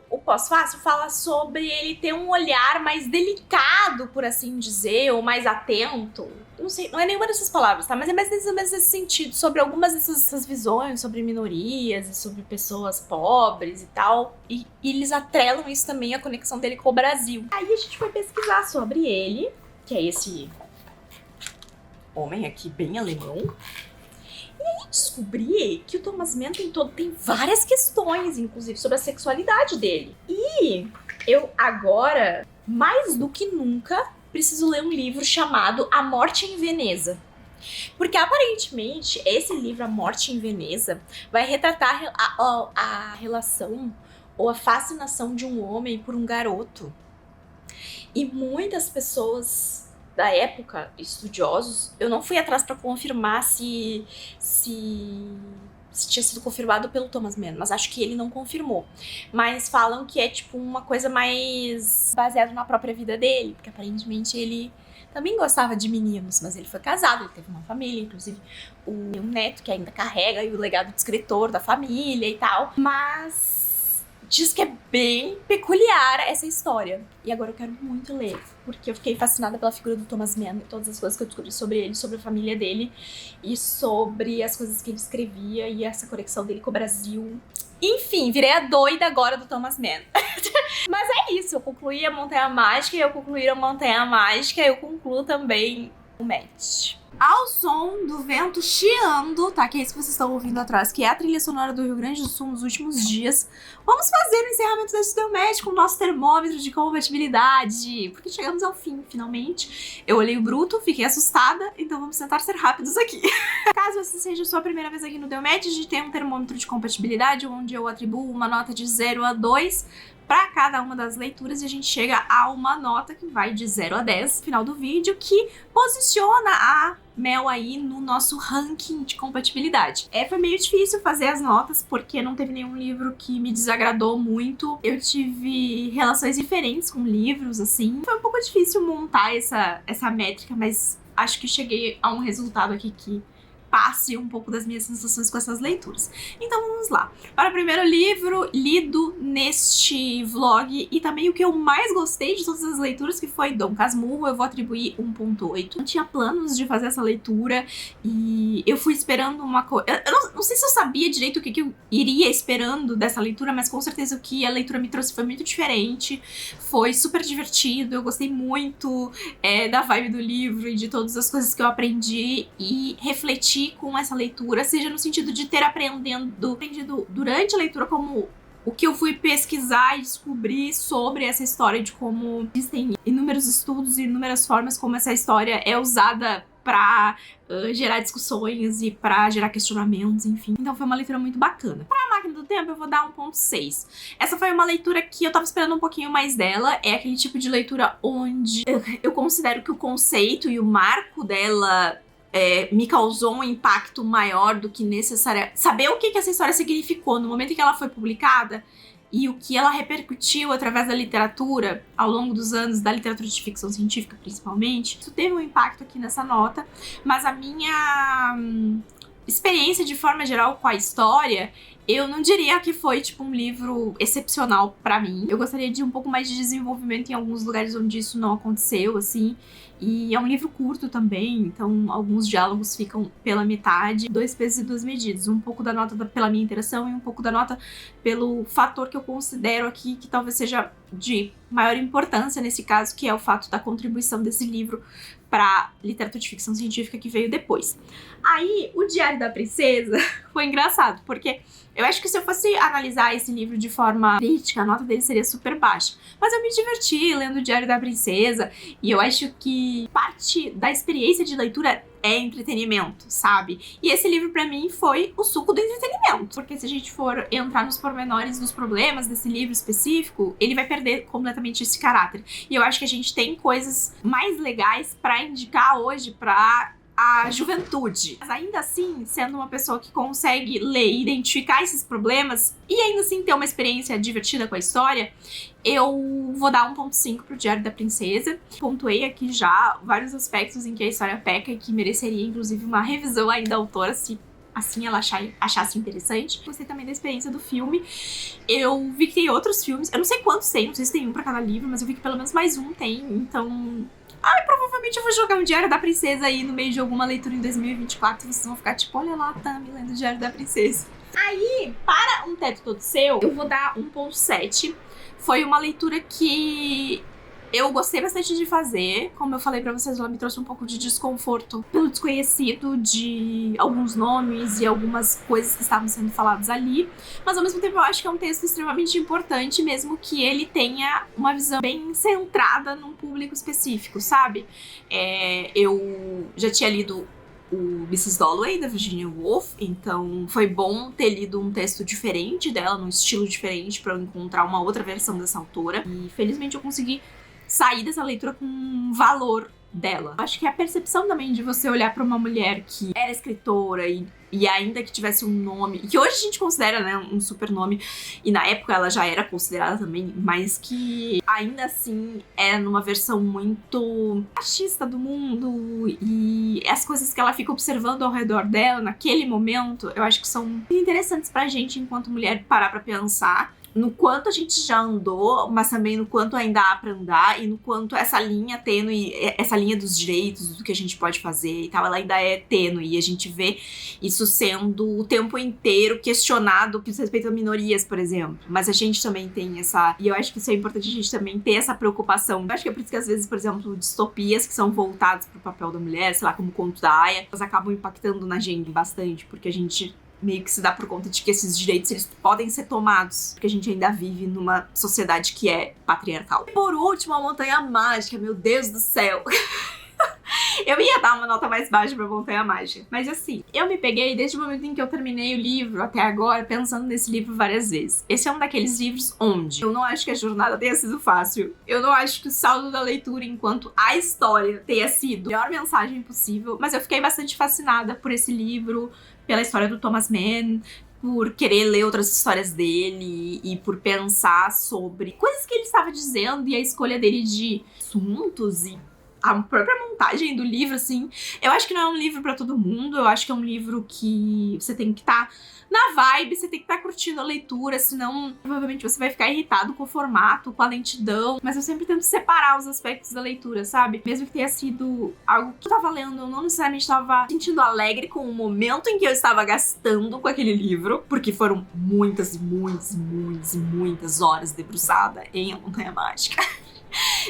O pós-fácil fala sobre ele ter um olhar mais delicado, por assim dizer, ou mais atento. Não sei, não é nenhuma dessas palavras, tá? Mas é mais nesse sentido, sobre algumas dessas visões, sobre minorias e sobre pessoas pobres e tal. E eles atrelam isso também, a conexão dele com o Brasil. Aí a gente foi pesquisar sobre ele, que é esse homem aqui bem alemão. E aí descobri que o Thomas Mann tem várias questões, inclusive, sobre a sexualidade dele. E eu agora, mais do que nunca, preciso ler um livro chamado A Morte em Veneza. Porque aparentemente esse livro, A Morte em Veneza, vai retratar a relação ou a fascinação de um homem por um garoto. E muitas pessoas da época, estudiosos, eu não fui atrás pra confirmar se tinha sido confirmado pelo Thomas Mann, mas acho que ele não confirmou. Mas falam que é tipo uma coisa mais baseada na própria vida dele, porque aparentemente ele também gostava de meninos, mas ele foi casado, ele teve uma família, inclusive um neto que ainda carrega aí o legado de escritor da família e tal. Mas diz que é bem peculiar essa história. E agora eu quero muito ler, porque eu fiquei fascinada pela figura do Thomas Mann e todas as coisas que eu descobri sobre ele, sobre a família dele e sobre as coisas que ele escrevia e essa conexão dele com o Brasil. Enfim, virei a doida agora do Thomas Mann. Mas é isso, eu concluí a Montanha Mágica, eu concluí a Montanha Mágica, eu concluo também o match. Ao som do vento chiando, tá? Que é isso que vocês estão ouvindo atrás, que é a trilha sonora do Rio Grande do Sul nos últimos dias. Vamos fazer o encerramento desse Deu Match com o nosso termômetro de compatibilidade, porque chegamos ao fim, finalmente. Eu olhei o bruto, fiquei assustada, então vamos tentar ser rápidos aqui. Caso essa seja a sua primeira vez aqui no Deu Match, a gente tem um termômetro de compatibilidade, onde eu atribuo uma nota de 0 a 2 para cada uma das leituras e a gente chega a uma nota que vai de 0 a 10 no final do vídeo, que posiciona a Mel aí no nosso ranking de compatibilidade. Foi meio difícil fazer as notas, porque não teve nenhum livro que me desagradou muito. Eu tive relações diferentes com livros, assim. Foi um pouco difícil montar essa métrica, mas acho que cheguei a um resultado aqui que passe um pouco das minhas sensações com essas leituras. Então vamos lá. Para o primeiro livro lido neste vlog e também o que eu mais gostei de todas as leituras, que foi Dom Casmurro, eu vou atribuir 1.8. Não tinha planos de fazer essa leitura e eu fui esperando uma coisa... Eu não sei se eu sabia direito o que eu iria esperando dessa leitura, mas com certeza o que a leitura me trouxe foi muito diferente. Foi super divertido, eu gostei muito da vibe do livro e de todas as coisas que eu aprendi e refleti com essa leitura, seja no sentido de ter aprendido durante a leitura, como o que eu fui pesquisar e descobrir sobre essa história, de como existem inúmeros estudos e inúmeras formas como essa história é usada pra gerar discussões e pra gerar questionamentos, enfim. Então foi uma leitura muito bacana. Pra Máquina do Tempo eu vou dar 1.6. Essa foi uma leitura que eu tava esperando um pouquinho mais dela. É aquele tipo de leitura onde eu considero que o conceito e o marco dela me causou um impacto maior do que necessário. Saber o que essa história significou no momento em que ela foi publicada e o que ela repercutiu através da literatura ao longo dos anos, da literatura de ficção científica principalmente, isso teve um impacto aqui nessa nota, mas a minha experiência de forma geral com a história, eu não diria que foi, tipo, um livro excepcional pra mim. Eu gostaria de um pouco mais de desenvolvimento em alguns lugares onde isso não aconteceu, assim. E é um livro curto também, então alguns diálogos ficam pela metade. 2 pesos e 2 medidas. Um pouco da nota pela minha interação e um pouco da nota pelo fator que eu considero aqui que talvez seja de maior importância nesse caso, que é o fato da contribuição desse livro pra literatura de ficção científica que veio depois. Aí, o Diário da Princesa foi engraçado, porque eu acho que se eu fosse analisar esse livro de forma crítica, a nota dele seria super baixa. Mas eu me diverti lendo o Diário da Princesa, e eu acho que parte da experiência de leitura é entretenimento, sabe? E esse livro pra mim foi o suco do entretenimento, porque se a gente for entrar nos pormenores dos problemas desse livro específico, ele vai perder completamente esse caráter. E eu acho que a gente tem coisas mais legais pra indicar hoje pra a juventude. Mas ainda assim, sendo uma pessoa que consegue ler e identificar esses problemas e ainda assim ter uma experiência divertida com a história, eu vou dar 1.5 pro Diário da Princesa. Pontuei aqui já vários aspectos em que a história peca e que mereceria inclusive uma revisão aí da autora, se assim ela achasse interessante. Gostei também da experiência do filme. Eu vi que tem outros filmes, eu não sei quantos tem, não sei se tem um pra cada livro, mas eu vi que pelo menos mais um tem, então... provavelmente eu vou jogar um Diário da Princesa aí no meio de alguma leitura em 2024 e vocês vão ficar tipo, olha lá, a Tami lendo o Diário da Princesa. Aí, para Um Teto Todo Seu, eu vou dar 1.7. Foi uma leitura que eu gostei bastante de fazer. Como eu falei pra vocês, ela me trouxe um pouco de desconforto pelo desconhecido de alguns nomes e algumas coisas que estavam sendo faladas ali. Mas ao mesmo tempo eu acho que é um texto extremamente importante, mesmo que ele tenha uma visão bem centrada num público específico, sabe? Eu já tinha lido o Mrs. Dalloway, da Virginia Woolf, então foi bom ter lido um texto diferente dela, num estilo diferente, pra eu encontrar uma outra versão dessa autora. E felizmente eu consegui sair dessa leitura com um valor dela. Acho que é a percepção também de você olhar pra uma mulher que era escritora e ainda que tivesse um nome, que hoje a gente considera, né, um super nome, e na época ela já era considerada também, mas que ainda assim é numa versão muito machista do mundo, e as coisas que ela fica observando ao redor dela naquele momento, eu acho que são interessantes pra gente, enquanto mulher, parar pra pensar no quanto a gente já andou, mas também no quanto ainda há pra andar, e no quanto essa linha tênue, essa linha dos direitos, do que a gente pode fazer e tal, ela ainda é tênue, e a gente vê isso sendo o tempo inteiro questionado com respeito a minorias, por exemplo. Mas a gente também tem essa, e eu acho que isso é importante, a gente também ter essa preocupação. Eu acho que é por isso que às vezes, por exemplo, distopias que são voltadas pro papel da mulher, sei lá, como o Conto da Aia, elas acabam impactando na gente bastante, porque a gente meio que se dá por conta de que esses direitos, eles podem ser tomados, porque a gente ainda vive numa sociedade que é patriarcal. Por último, a Montanha Mágica, meu Deus do céu. Eu ia dar uma nota mais baixa pra Montanha Mágica, mas assim, eu me peguei desde o momento em que eu terminei o livro até agora, pensando nesse livro várias vezes. Esse é um daqueles livros onde eu não acho que a jornada tenha sido fácil, eu não acho que o saldo da leitura enquanto a história tenha sido a melhor mensagem possível, mas eu fiquei bastante fascinada por esse livro, pela história do Thomas Mann, por querer ler outras histórias dele e por pensar sobre coisas que ele estava dizendo e a escolha dele de assuntos e a própria montagem do livro, assim. Eu acho que não é um livro pra todo mundo, eu acho que é um livro que você tem que estar na vibe, você tem que estar curtindo a leitura, senão provavelmente você vai ficar irritado com o formato, com a lentidão. Mas eu sempre tento separar os aspectos da leitura, sabe? Mesmo que tenha sido algo que eu tava lendo, eu não necessariamente tava sentindo alegre com o momento em que eu estava gastando com aquele livro, porque foram muitas horas debruçada em A Montanha Mágica.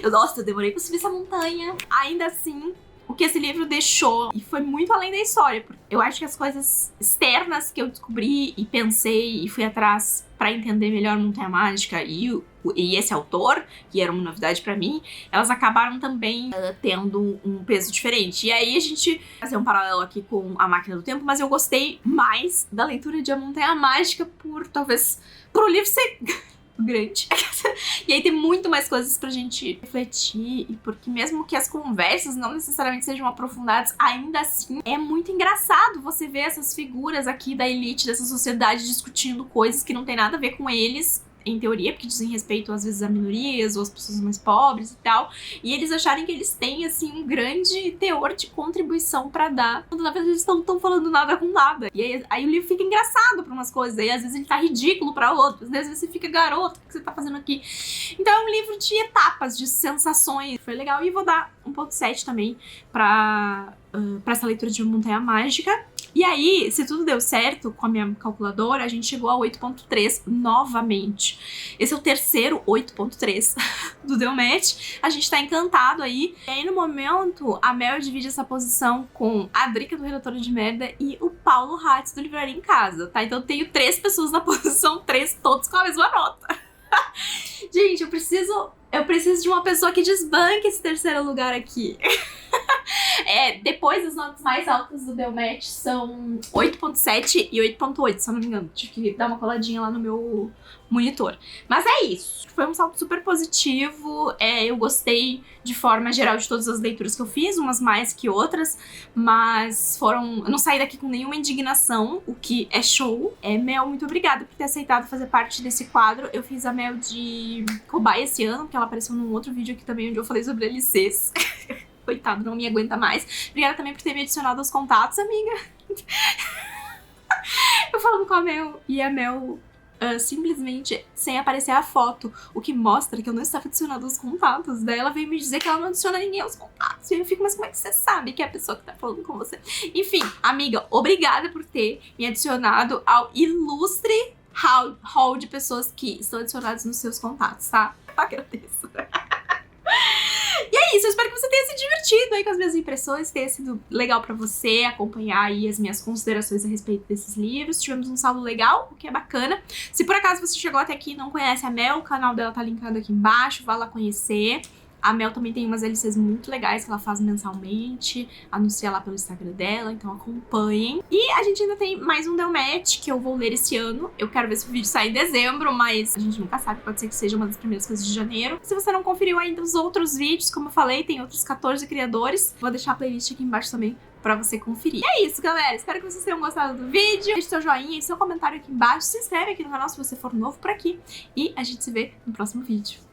Eu demorei pra subir essa montanha. Ainda assim, o que esse livro deixou, e foi muito além da história, porque eu acho que as coisas externas que eu descobri e pensei e fui atrás pra entender melhor Montanha Mágica e esse autor, que era uma novidade pra mim, elas acabaram também tendo um peso diferente. E aí a gente vai fazer um paralelo aqui com A Máquina do Tempo, mas eu gostei mais da leitura de A Montanha Mágica talvez, por o livro ser grande. E aí tem muito mais coisas pra gente refletir, e porque mesmo que as conversas não necessariamente sejam aprofundadas, ainda assim é muito engraçado você ver essas figuras aqui da elite dessa sociedade discutindo coisas que não tem nada a ver com eles, em teoria, porque dizem respeito às vezes a minorias ou às pessoas mais pobres e tal, e eles acharem que eles têm assim um grande teor de contribuição pra dar, quando na verdade eles não estão falando nada com nada. E aí o livro fica engraçado pra umas coisas, aí às vezes ele tá ridículo pra outras, às vezes você fica, garoto, o que você tá fazendo aqui? Então é um livro de etapas, de sensações, foi legal, e vou dar 1.7 também pra essa leitura de Montanha Mágica. E aí, se tudo deu certo com a minha calculadora, a gente chegou a 8.3 novamente. Esse é o terceiro 8.3 do Deu Match. A gente tá encantado aí. E aí, no momento, a Mel divide essa posição com a Drica do Redatora de Merda e o Paulo Hatz do Livraria em Casa, tá? Então eu tenho 3 pessoas na posição 3, todos com a mesma nota. Gente, eu preciso de uma pessoa que desbanque esse terceiro lugar aqui. Depois as notas mais altas do Deu Match são 8.7 e 8.8, se eu não me engano. Tive que dar uma coladinha lá no meu monitor. Mas é isso. Foi um salto super positivo. Eu gostei de forma geral de todas as leituras que eu fiz, umas mais que outras, mas eu não saí daqui com nenhuma indignação, o que é show. Mel, muito obrigada por ter aceitado fazer parte desse quadro. Eu fiz a Mel de cobaia esse ano, porque ela apareceu num outro vídeo aqui também, onde eu falei sobre LCs. Coitado, não me aguenta mais. Obrigada também por ter me adicionado aos contatos, amiga. Eu falando com a Mel, e a Mel simplesmente sem aparecer a foto, o que mostra que eu não estava adicionado aos contatos. Daí ela veio me dizer que ela não adiciona ninguém aos contatos. E eu fico, mas como é que você sabe que é a pessoa que tá falando com você? Enfim, amiga, obrigada por ter me adicionado ao ilustre hall de pessoas que estão adicionadas nos seus contatos, tá? Eu agradeço. E é isso, eu espero que você tenha se divertido aí com as minhas impressões, tenha sido legal pra você acompanhar aí as minhas considerações a respeito desses livros. Tivemos um saldo legal, o que é bacana. Se por acaso você chegou até aqui e não conhece a Mel, o canal dela tá linkado aqui embaixo, vá lá conhecer. A Mel também tem umas LCs muito legais que ela faz mensalmente, anuncia lá pelo Instagram dela, então acompanhem. E a gente ainda tem mais um Delmatch que eu vou ler esse ano. Eu quero ver se o vídeo sai em dezembro, mas a gente nunca sabe, pode ser que seja uma das primeiras coisas de janeiro. Se você não conferiu ainda os outros vídeos, como eu falei, tem outros 14 criadores. Vou deixar a playlist aqui embaixo também pra você conferir. E é isso, galera. Espero que vocês tenham gostado do vídeo. Deixe seu joinha e seu comentário aqui embaixo. Se inscreve aqui no canal se você for novo por aqui. E a gente se vê no próximo vídeo.